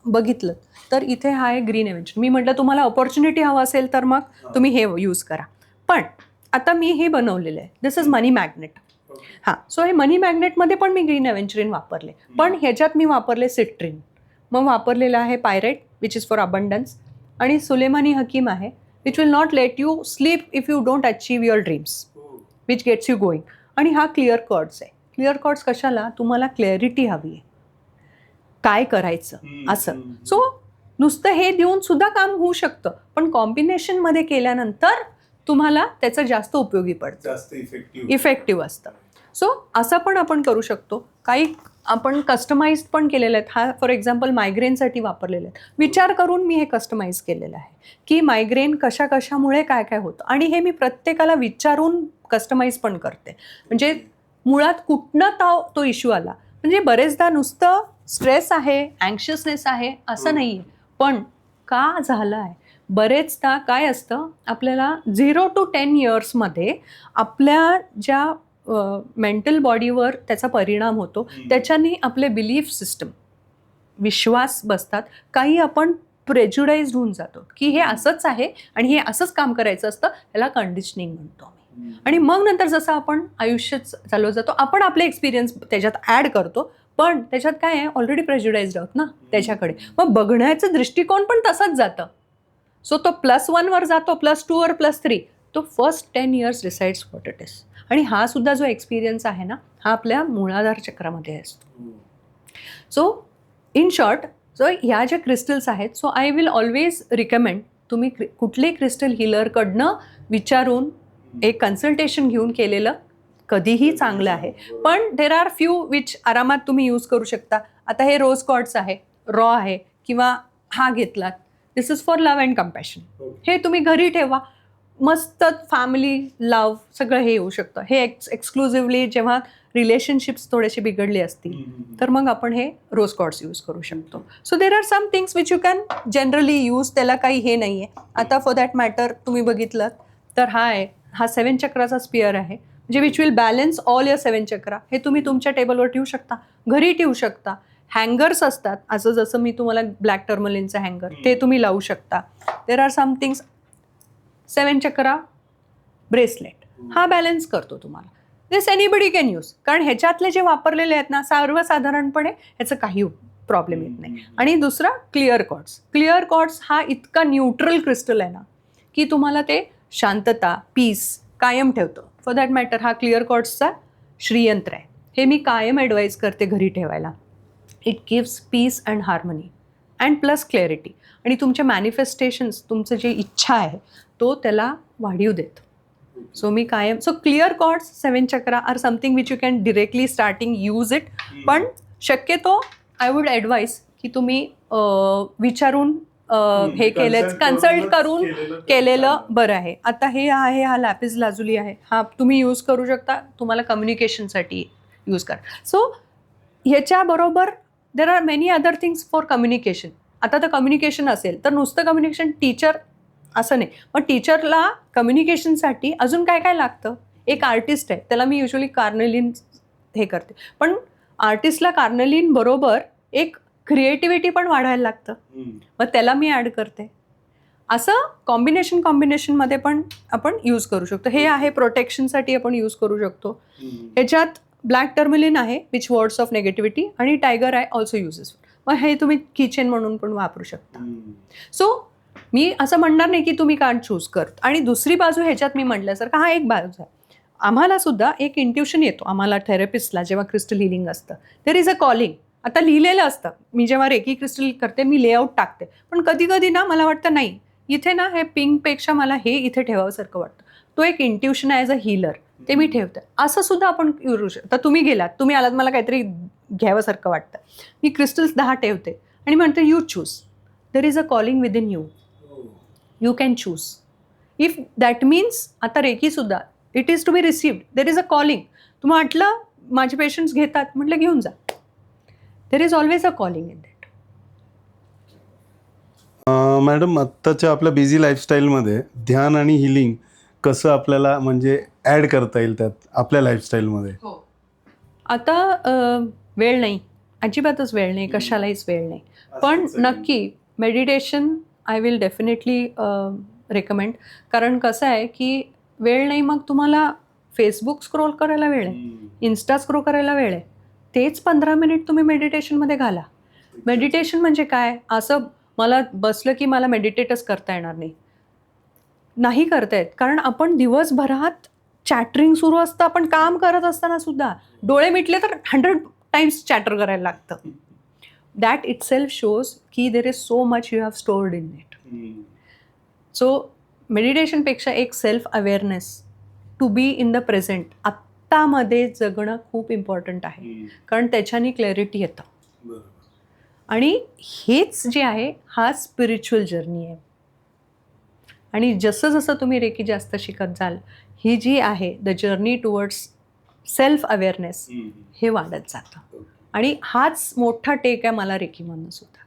बघितलं तर इथे हा आहे ग्रीन एव्हेंजर. मी म्हटलं तुम्हाला ऑपॉर्च्युनिटी हवा असेल तर मग तुम्ही हे यूज करा. पण आता मी हे बनवलेलं आहे, दिस इज मनी मॅग्नेट. हां, सो हे मनी मॅग्नेटमध्ये पण मी ग्रीन एव्हेंजरिन वापरले, पण ह्याच्यात मी वापरले सिट्रिन. मग वापरलेलं आहे pirate which is for abundance. आणि सुलेमानी हकीम आहे which will not let you sleep if you don't achieve your dreams, which gets you going. आणि हा क्लिअर कॉर्ड्स आहे. क्लिअर कॉर्ड्स कशाला, तुम्हाला क्लॅरिटी हवी आहे काय करायचं असं. सो नुसतं हे देऊन सुद्धा काम होऊ शकतं, पण कॉम्बिनेशनमध्ये केल्यानंतर तुम्हाला त्याचं जास्त उपयोगी पडतं, जास्त इफेक्टिव्ह असतं. सो असं पण आपण करू शकतो. काही आपण कस्टमाइज पण केलेले आहेत. हा फॉर एक्झाम्पल मायग्रेनसाठी वापरलेले आहेत. विचार करून मी हे कस्टमाइज केलेलं आहे की मायग्रेन कशामुळे काय काय होतं, आणि हे मी प्रत्येकाला विचारून कस्टमाइज पण करते. म्हणजे मुळात कुठनं तो इश्यू आला, म्हणजे बरेचदा नुसतं स्ट्रेस आहे, अँक्शियसनेस आहे असं नाही आहे, पण का झालं आहे. बरेचदा काय असतं, आपल्याला 0 to 10 इयर्समध्ये आपल्या ज्या मेंटल बॉडीवर त्याचा परिणाम होतो, त्याच्याने आपले बिलीफ सिस्टम, विश्वास बसतात. काही आपण प्रेज्युडाइज्ड होऊन जातो की हे असंच आहे आणि हे असंच काम करायचं असतं, याला कंडिशनिंग म्हणतो आम्ही. आणि मग नंतर जसं आपण आयुष्य चालवत जातो, आपण आपले एक्सपिरियन्स त्याच्यात ॲड करतो, पण त्याच्यात काय आहे, ऑलरेडी प्रेज्युडाइज्ड आहोत ना त्याच्याकडे. मग बघण्याचं दृष्टिकोन पण तसंच जातं. सो तो +1 वर जातो, +2 वर +3. तो first 10 years decides what it is. आणि हा सुद्धा जो एक्सपिरियन्स आहे ना, हा आपल्या मूलाधार चक्रामध्ये असतो. सो इन शॉर्ट, सो ह्या ज्या क्रिस्टल्स आहेत, so I will always recommend तुम्ही कुठले क्रिस्टल हिलरकडनं विचारून एक कन्सल्टेशन घेऊन केलेलं कधीही चांगलं आहे. पण देर आर फ्यू विच आरामात तुम्ही यूज करू शकता. आता हे रोज कॉर्ड्स आहे, रॉ आहे, किंवा हा घेतलात, this is for love and compassion. हे तुम्ही घरी ठेवा, मस्त फॅमिली लव्ह सगळं हे येऊ शकतं. हे एक्सक्लुझिव्हली जेव्हा रिलेशनशिप्स थोडेसे बिघडले असतील तर मग आपण हे रोज कॉर्ड्स यूज करू शकतो. So there are some things which you can generally use, त्याला काही हे नाही आहे. आता फॉर दॅट मॅटर तुम्ही बघितलं तर हा 7 चक्राचा स्पिअर आहे. म्हणजे which will balance all your 7 चक्रा. हे तुम्ही तुमच्या टेबलवर ठेवू शकता, घरी ठेवू शकता. हँगर्स असतात, असं जसं मी तुम्हाला ब्लॅक टर्मलिनचं हँगर ते तुम्ही लावू शकता. There are some things. 7 chakra bracelet हा बॅलन्स करतो तुम्हाला. दिस एनीबडी कॅन यूज, कारण ह्याच्यातले जे वापरलेले आहेत ना सर्वसाधारणपणे ह्याचं काही प्रॉब्लेम येत नाही. आणि दुसरा क्लिअर क्वार्ट्स. क्लिअर क्वार्ट्स हा इतका न्यूट्रल क्रिस्टल आहे ना की तुम्हाला ते शांतता, पीस कायम ठेवतं. फॉर दॅट मॅटर हा क्लिअर क्वार्ट्सचा श्रीयंत्र आहे. हे मी कायम ॲडवाईज करते घरी ठेवायला. It gives peace and harmony and plus clarity. आणि तुमचे मॅनिफेस्टेशन्स, तुमचं जे इच्छा आहे तो त्याला वाढीव देतो. सो मी कायम, so clear quartz, 7 chakra are something which you can directly starting use it. पण शक्यतो आय वुड ॲडवाईज की तुम्ही विचारून हे केलं, कन्सल्ट करून केलेलं बरं आहे. आता हे आहे, हा लॅपिस लाजुली आहे, हा तुम्ही यूज करू शकता तुम्हाला कम्युनिकेशनसाठी यूज करा. सो ह्याच्याबरोबर there are many other things for communication. आता तर कम्युनिकेशन असेल तर नुसतं कम्युनिकेशन, टीचर असं नाही, पण टीचरला कम्युनिकेशनसाठी अजून काय काय लागतं. एक आर्टिस्ट आहे, त्याला मी युजली कार्नेलिन हे करते, पण आर्टिस्टला कार्नेलिन बरोबर एक क्रिएटिव्हिटी पण वाढायला लागतं, मग त्याला मी ॲड करते. असं कॉम्बिनेशनमध्ये पण आपण यूज करू शकतो. हे आहे प्रोटेक्शनसाठी आपण यूज करू शकतो. ह्याच्यात ब्लॅक टर्मलिन आहे विच वर्ड्स ऑफ नेगेटिव्हिटी, आणि टायगर आय ऑल्सो युजेस. मग हे तुम्ही किचन म्हणून पण वापरू शकता. सो मी असं म्हणणार नाही की तुम्ही कांट चूज कर. आणि दुसरी बाजू ह्याच्यात मी म्हटल्यासारखं हा एक बाजू आहे. आम्हाला सुद्धा एक इंट्युशन येतो आम्हाला थेरपिस्टला जेव्हा क्रिस्टल हिलिंग असतं. देर इज अ कॉलिंग. आता लिहिलेलं असतं, मी जेव्हा रेकी क्रिस्टल करते मी लेआउट टाकते, पण कधी कधी ना मला वाटतं नाही इथे ना हे पिंकपेक्षा मला हे इथे ठेवावंसारखं वाटतं. तो एक इंट्युशन ॲज अ हिलर, ते मी ठेवते. असं सुद्धा आपण करू शकतो. आता तुम्ही गेलात, तुम्ही आलात, मला काहीतरी घ्यावंसारखं वाटतं, मी क्रिस्टल्स 10 ठेवते आणि म्हणते you choose. There is a calling within you. You can choose. If that means आता रेकीसुद्धा it is to be received. There is a calling. तुम्ही म्हटलं माझे पेशंट्स घेतात, म्हटलं घेऊन जा. There is always a calling in that. Madam, आत्ताच्या आपल्या बिझी लाईफस्टाईलमध्ये ध्यान आणि हिलिंग कसं आपल्याला म्हणजे ॲड करता येईल त्यात आपल्या लाईफस्टाईलमध्ये? आता वेळ नाही, अजिबातच वेळ नाही, कशालाहीच वेळ नाही. पण नक्की meditation I will definitely recommend. कारण कसं आहे की वेळ नाही, मग तुम्हाला फेसबुक स्क्रोल करायला वेळ आहे, इन्स्टा स्क्रोल करायला वेळ आहे, तेच 15 मिनिट तुम्ही मेडिटेशनमध्ये घाला. मेडिटेशन म्हणजे काय, असं मला बसलं की मला मेडिटेटच करता येणार नाही करता येत. कारण आपण दिवसभरात चॅटरिंग सुरू असतं, आपण काम करत असताना सुद्धा डोळे मिटले तर 100 टाइम्स चॅटर करायला लागतं. दॅट इट सेल्फ शोज की there is so much you have stored in it. So मेडिटेशनपेक्षा एक self awareness, to be in the present, आत्तामध्ये जगणं खूप इम्पॉर्टंट आहे. कारण त्याच्याने क्लॅरिटी येतं. आणि हेच जे आहे हा स्पिरिच्युअल जर्नी आहे. आणि जसं जसं तुम्ही रेकी जास्त शिकत जाल, ही जी आहे the journey towards self awareness, हे वाढत जातं. आणि हाच मोठा टेक आहे मला रेकीमधनं सुद्धा,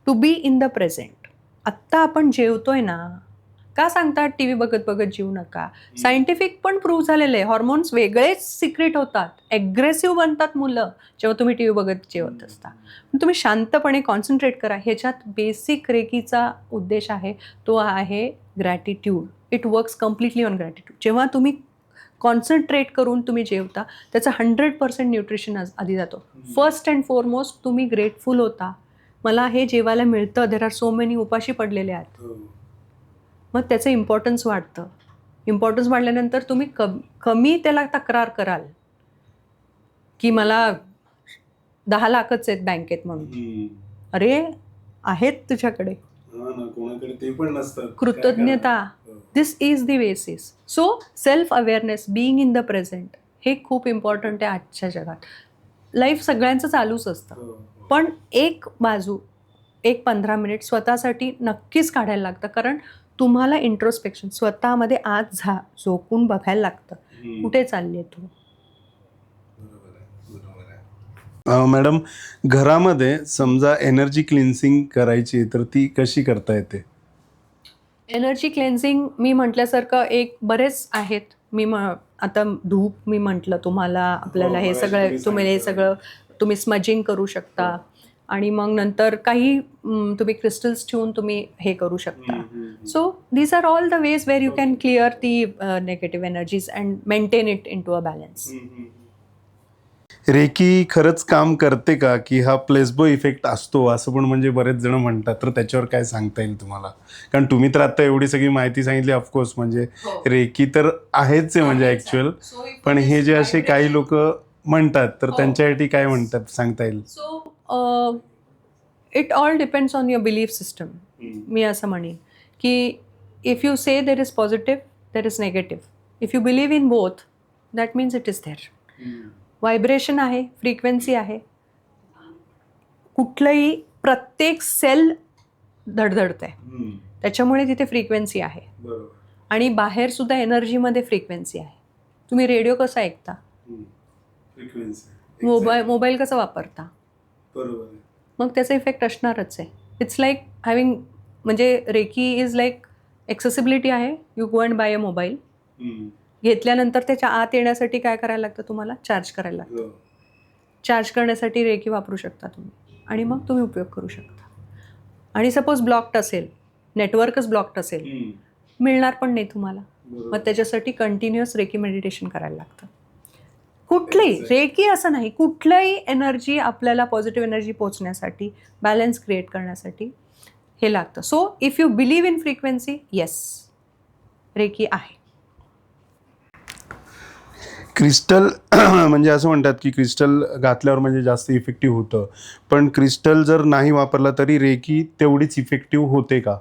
to be in the present. आत्ता आपण जेवतोय ना, का सांगतात टी व्ही बघत बघत जेवू नका. सायंटिफिक पण प्रूव्ह झालेलं आहे, हॉर्मोन्स वेगळेच सिक्रेट होतात, ॲग्रेसिव्ह बनतात मुलं जेव्हा तुम्ही टी व्ही बघत जेवत असता. पण तुम्ही शांतपणे कॉन्सन्ट्रेट करा. ह्याच्यात बेसिक रेकीचा उद्देश आहे तो आहे gratitude. It works completely on gratitude. जेव्हा तुम्ही कॉन्सन्ट्रेट करून तुम्ही जेवता, त्याचं 100% न्यूट्रिशन आधी जातो. फर्स्ट अँड फॉरमोस्ट तुम्ही ग्रेटफुल होता, मला हे जेवायला मिळतं, देर आर सो मेनी उपाशी पडलेले आहेत, मग त्याचं इम्पॉर्टन्स वाढतं. इम्पॉर्टन्स वाढल्यानंतर तुम्ही कमी त्याला तक्रार कराल की मला 10 लाखच आहेत बँकेत म्हणून. अरे आहेत तुझ्याकडे, ते पण नसतं. कृतज्ञता. This is the basis. So self awareness, being in the present, हे खूप इम्पॉर्टंट आहे आजच्या जगात. लाईफ सगळ्यांचं चालूच असतं, पण एक बाजू, एक 15 मिनिट स्वतःसाठी नक्कीच काढायला लागतं. कारण तुम्हाला इंट्रोस्पेक्शन, स्वतःमध्ये आज झोकून बघायला लागतं, कुठे चालली आहे तू. मॅडम, घरामध्ये समजा एनर्जी क्लिन्सिंग करायची तर ती कशी करता येते? एनर्जी क्लेन्झिंग मी म्हटल्यासारखं एक बरेच आहेत. मी आता धूप मी म्हटलं तुम्हाला, आपल्याला हे सगळं तुम्ही स्मजिंग करू शकता. आणि मग नंतर काही तुम्ही क्रिस्टल्स ठेवून तुम्ही हे करू शकता. So these are all the ways where you can clear the negative energies and maintain it into a balance. Reiki खरंच काम करते का, की हा प्लेसबो इफेक्ट असतो असं पण म्हणजे बरेच जण म्हणतात, तर त्याच्यावर काय सांगता येईल तुम्हाला? कारण तुम्ही तर आता एवढी सगळी माहिती सांगितली, ऑफकोर्स म्हणजे रेकी तर आहेच आहे म्हणजे ॲक्च्युअल, पण हे जे असे काही लोक म्हणतात तर त्यांच्यासाठी काय म्हणतात सांगता येईल? So it all depends on your belief system. मी असं म्हणेन की if you say there is positive, there is negative. If you believe in both, that means it is there. Vibration आहे, फ्रिक्वेन्सी आहे. कुठलंही प्रत्येक सेल धडधडत आहे, त्याच्यामुळे तिथे फ्रिक्वेन्सी आहे. आणि बाहेर सुद्धा एनर्जीमध्ये फ्रिक्वेन्सी आहे. तुम्ही रेडिओ कसा ऐकता, मोबाईल कसा वापरता, मग त्याचा इफेक्ट असणारच आहे. इट्स लाईक हॅव्हिंग, म्हणजे रेकी इज लाईक एक्सेसिबिलिटी आहे. You go and buy a mobile. घेतल्यानंतर त्याच्या आत येण्यासाठी काय करायला लागतं तुम्हाला? चार्ज करायला लागतं. चार्ज करण्यासाठी रेकी वापरू शकता तुम्ही, आणि मग तुम्ही उपयोग करू शकता. आणि सपोज ब्लॉक्ड असेल, नेटवर्कच ब्लॉक्ड असेल, मिळणार पण नाही तुम्हाला. मग त्याच्यासाठी कंटिन्युअस रेकी मेडिटेशन करायला लागतं. कुठलंही रेकी असं नाही, कुठलंही एनर्जी आपल्याला पॉझिटिव्ह एनर्जी पोचण्यासाठी, बॅलन्स क्रिएट करण्यासाठी हे लागतं. So if you believe in frequency, yes, reiki आहे. क्रिस्टल म्हणजे असं म्हणतात की क्रिस्टल घातल्यावर म्हणजे जास्त इफेक्टिव्ह होतं, पण क्रिस्टल जर नाही वापरला तरी रेकी तेवढीच इफेक्टिव्ह होते का?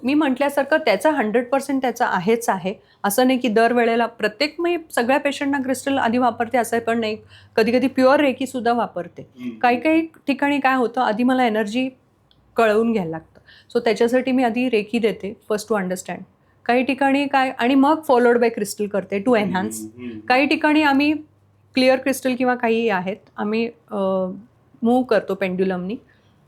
मी म्हटल्यासारखं त्याचा 100% त्याचा आहेच आहे. असं नाही की दरवेळेला प्रत्येक, मी सगळ्या पेशंटना क्रिस्टल आधी वापरते असं पण नाही. कधी कधी प्युअर रेकी सुद्धा वापरते. काही काही ठिकाणी काय होतं, आधी मला एनर्जी कळवून घ्यायला लागतं. सो त्याच्यासाठी मी आधी रेकी देते, फर्स्ट टू अंडरस्टँड. काही ठिकाणी काय, आणि मग फॉलोड बाय क्रिस्टल करते टू एनहान्स. काही ठिकाणी आम्ही क्लिअर क्रिस्टल किंवा काही आहेत, आम्ही मूव्ह करतो पेंड्युलमनी,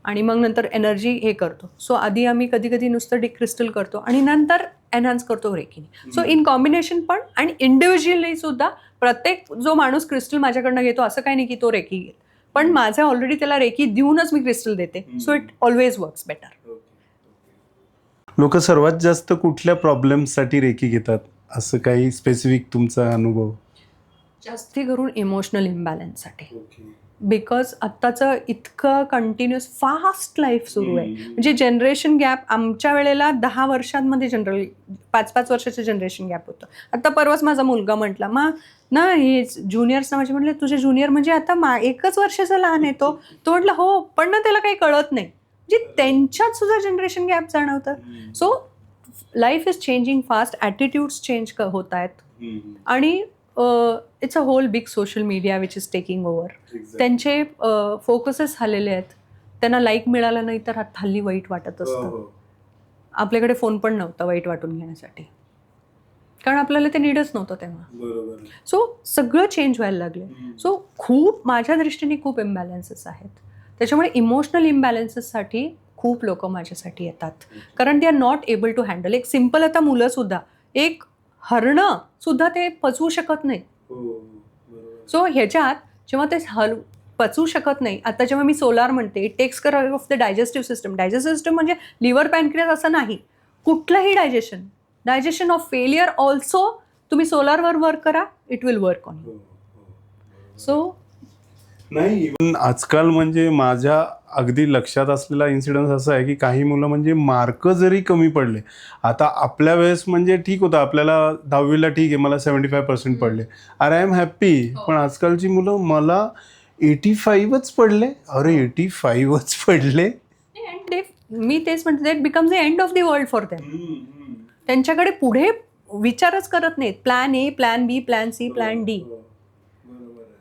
आणि मग नंतर एनर्जी हे करतो. सो आधी आम्ही कधी कधी नुसतं क्रिस्टल करतो आणि नंतर एनहान्स करतो रेकीने. सो इन कॉम्बिनेशन पण, आणि इंडिव्हिज्युअली सुद्धा. प्रत्येक जो माणूस क्रिस्टल माझ्याकडनं घेतो असं काही नाही की तो रेकी घेईल, पण माझं ऑलरेडी त्याला रेकी देऊनच मी क्रिस्टल देते. So it always works better. लोक सर्वात जास्त कुठल्या प्रॉब्लेम्ससाठी रेकी घेतात, असं काही स्पेसिफिक तुमचा अनुभव? जास्ती करून इमोशनल इम्बॅलन्ससाठी. बिकॉज आत्ताचं इतकं कंटिन्युअस फास्ट लाईफ सुरू आहे. म्हणजे जनरेशन गॅप आमच्या वेळेला 10 वर्षांमध्ये जनरल 5-5 वर्षाचं जनरेशन गॅप होतं. आता परवाच माझा मुलगा म्हटला, ना हे ज्युनियर्स ना, माझे म्हटले तुझे ज्युनियर म्हणजे आता 1 वर्षाचा लहान आहे तो म्हटला हो, पण ना त्याला काही कळत नाही. म्हणजे त्यांच्यात सुद्धा जनरेशन गॅप जाणवतं. So life is changing fast, attitudes change होत आहेत, आणि it's a whole big social media which is taking over. त्यांचे फोकसेस झालेले आहेत. त्यांना लाईक मिळालं नाही तर हल्ली वाईट वाटत असतं. आपल्याकडे फोन पण नव्हता वाईट वाटून घेण्यासाठी, कारण आपल्याला ते नीडच नव्हतं तेव्हा. सो सगळं चेंज व्हायला लागले. सो खूप, माझ्या दृष्टीने खूप इम्बॅलन्सेस आहेत. त्याच्यामुळे इमोशनल इम्बॅलन्सेससाठी खूप लोक माझ्यासाठी येतात, कारण they are not able to handle. एक सिम्पल, आता मुलं सुद्धा, एक हरणं सुद्धा ते पचवू शकत नाही. सो ह्याच्यात जेव्हा ते पचवू शकत नाही, आता जेव्हा मी सोलार म्हणते, it takes care of the digestive system. Digestive system म्हणजे लिव्हर, पॅनक्रियास असं नाही, कुठलंही डायजेशन ऑफ फेलियर ऑल्सो तुम्ही सोलारवर वर्क करा, it will work on you. So नाही, इव्हन आजकाल म्हणजे माझ्या अगदी लक्षात असलेला इन्सिडन्स असा आहे की काही मुलं म्हणजे मार्क जरी कमी पडले, आता आपल्या वेळेस म्हणजे ठीक होतं, आपल्याला 10वीला ठीक आहे, मला 75% पडले, आय एम हॅप्पी. पण आजकालची मुलं, मला 85च पडले, अरे 85च पडले. मी तेच म्हणते, that becomes the end of the world for them. त्यांच्याकडे पुढे विचारच करत नाहीत. Plan A, plan B, plan C, plan D.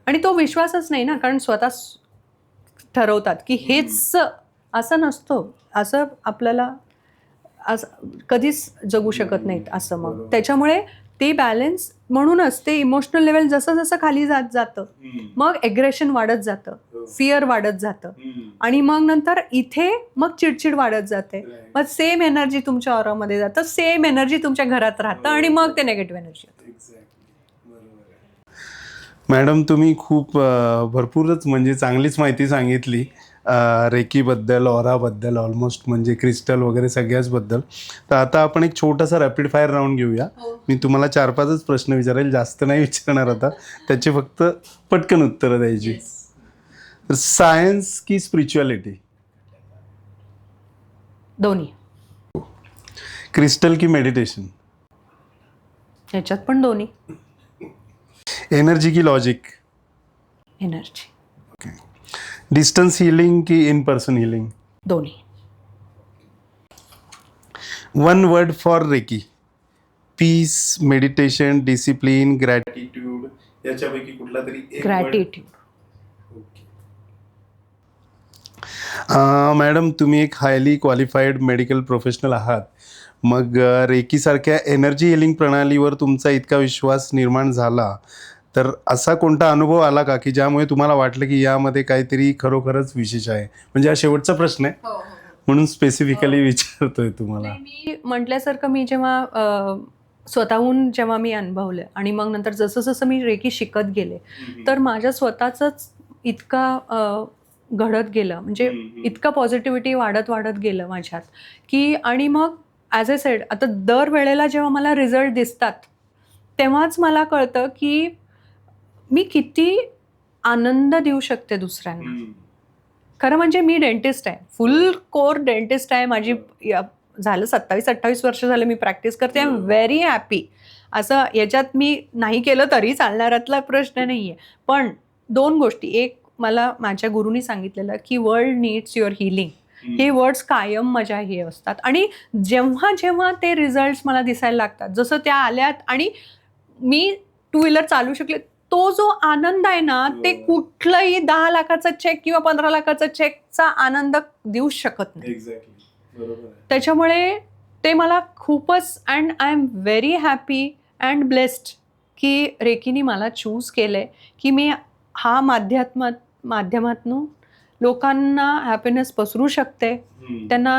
आणि तो विश्वासच नाही ना, कारण स्वतः ठरवतात की हेच, असं नसतं. असं आपल्याला असं कधीच जगू शकत नाहीत असं. मग त्याच्यामुळे ते बॅलन्स, म्हणूनच ते इमोशनल लेवल जसं जसं खाली जातं, मग ॲग्रेशन वाढत जातं, फिअर वाढत जातं, आणि मग नंतर इथे मग चिडचिड वाढत जाते. मग सेम एनर्जी तुमच्या ऑरामध्ये जातं, सेम एनर्जी तुमच्या घरात राहतं, आणि मग ते नेगेटिव्ह एनर्जी होतं. मॅडम तुम्ही खूप भरपूरच म्हणजे चांगलीच माहिती सांगितली रेकीबद्दल, ऑराबद्दल, ऑलमोस्ट म्हणजे क्रिस्टल वगैरे सगळ्याचबद्दल. तर आता आपण एक छोटासा रॅपिड फायर राऊंड घेऊया. मी तुम्हाला 4-5च प्रश्न विचारेल, जास्त नाही विचारणार आता. त्याची फक्त पटकन उत्तरं द्यायची. तर सायन्स की स्पिरिच्युअलिटी? दोन्ही. क्रिस्टल की मेडिटेशन? ह्याच्यात पण दोन्ही. एनर्जी की लॉजिक? एनर्जी. डिस्टन्स हिलिंग की इन पर्सन हिलिंग? दोन्ही. One word for reiki? Peace, meditation, discipline, gratitude, याच्यापैकी कुठला तरी एक word? ग्रॅटिट्यूड. मॅडम तुम्ही एक हायली क्वालिफाईड मेडिकल प्रोफेशनल आहात. मग रेकीसारख्या एनर्जी हिलिंग प्रणालीवर तुमचा इतका विश्वास निर्माण झाला, तर असा कोणता अनुभव आला का की ज्यामुळे तुम्हाला वाटलं की यामध्ये काहीतरी खरोखरच विशेष आहे? म्हणजे हा शेवटचा प्रश्न आहे, म्हणून स्पेसिफिकली विचारतोय तुम्हाला. मी म्हटल्यासारखं मी जेव्हा स्वतःहून जेव्हा मी अनुभवलं आणि मग नंतर जसं जसं मी रेकी शिकत गेले, तर माझ्या स्वतःचंच इतका घडत गेलं, म्हणजे इतकं पॉझिटिव्हिटी वाढत गेलं माझ्यात की. आणि मग ॲज अ सेड, आता दर वेळेला जेव्हा मला रिझल्ट दिसतात तेव्हाच मला कळतं की मी किती आनंद देऊ शकते दुसऱ्यांना. खरं म्हणजे मी डेंटिस्ट आहे, फुल कोर डेंटिस्ट आहे. माझी झालं 27-28 वर्ष झालं मी प्रॅक्टिस करते. I am very happy. असं याच्यात मी नाही केलं तरी चालणारातला प्रश्न नाही आहे. पण दोन गोष्टी, एक मला माझ्या गुरुनी सांगितलेलं की वर्ल्ड नीड्स युअर हिलिंग. हे वर्ड्स कायम माझ्या हे असतात. आणि जेव्हा जेव्हा ते रिझल्ट्स मला दिसायला लागतात, जसं त्या आल्यात आणि मी 2 व्हीलर चालू शकले, तो जो आनंद आहे ना, ते कुठलंही 10 लाखाचा चेक किंवा 15 लाखाचा चेकचा आनंद देऊ शकत नाही. त्याच्यामुळे ते मला खूपच, and I am very happy and blessed की रेकीनी मला चूज केलंय की मी हा माध्यमातून लोकांना हॅपीनेस पसरू शकते. त्यांना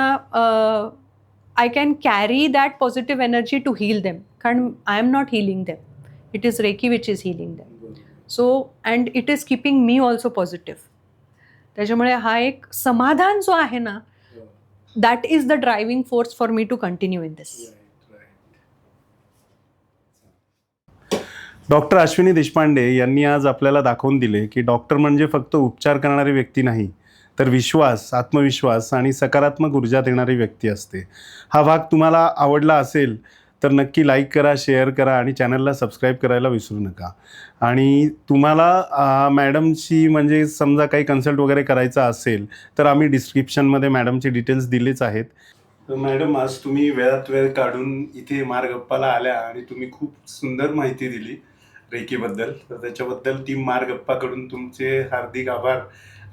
I can carry that positive energy to heal them. कारण I am not healing them, it is reiki which is healing them. So and it is keeping me also positive. त्याच्यामुळे हा एक समाधान जो आहे ना, that is the driving force for me to continue in this. Doctor Ashwini Deshpande यांनी आज आपल्याला दाखवून दिले की डॉक्टर म्हणजे फक्त उपचार करणारी व्यक्ती नाही, तर विश्वास, आत्मविश्वास आणि सकारात्मक ऊर्जा देणारी व्यक्ती असते. हा भाग तुम्हाला आवडला असेल तर नक्की लाईक करा, शेअर करा आणि चॅनलला सबस्क्राईब करायला विसरू नका. आणि तुम्हाला मॅडमशी म्हणजे समजा काही कन्सल्ट वगैरे करायचा असेल तर आम्ही डिस्क्रिप्शनमध्ये मॅडमचे डिटेल्स दिलेच आहेत. तर मॅडम आज तुम्ही वेळात वेळ काढून इथे मारगप्पाला आल्या आणि तुम्ही खूप सुंदर माहिती दिली रेकीबद्दल. तर त्याच्याबद्दल टीम मारगप्पाकडून तुमचे हार्दिक आभार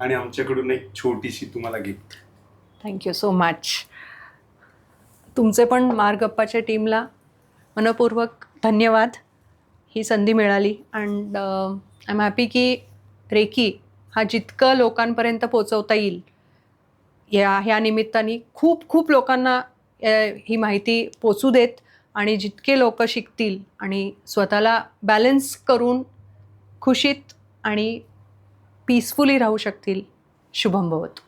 आणि आमच्याकडून एक छोटीशी तुम्हाला गिफ्ट. Thank you so much. तुमचे पण मारगप्पाच्या टीमला मनपूर्वक धन्यवाद. ही संधी मिळाली अँड आय एम हॅपी की रेकी हा जितकं लोकांपर्यंत पोचवता येईल ह्या निमित्ताने खूप लोकांना ही माहिती पोचू देत. आणि जितके लोक शिकतील आणि स्वतःला बॅलन्स करून खुशीत आणि पीसफुली राहू शकतील. शुभम भवतु.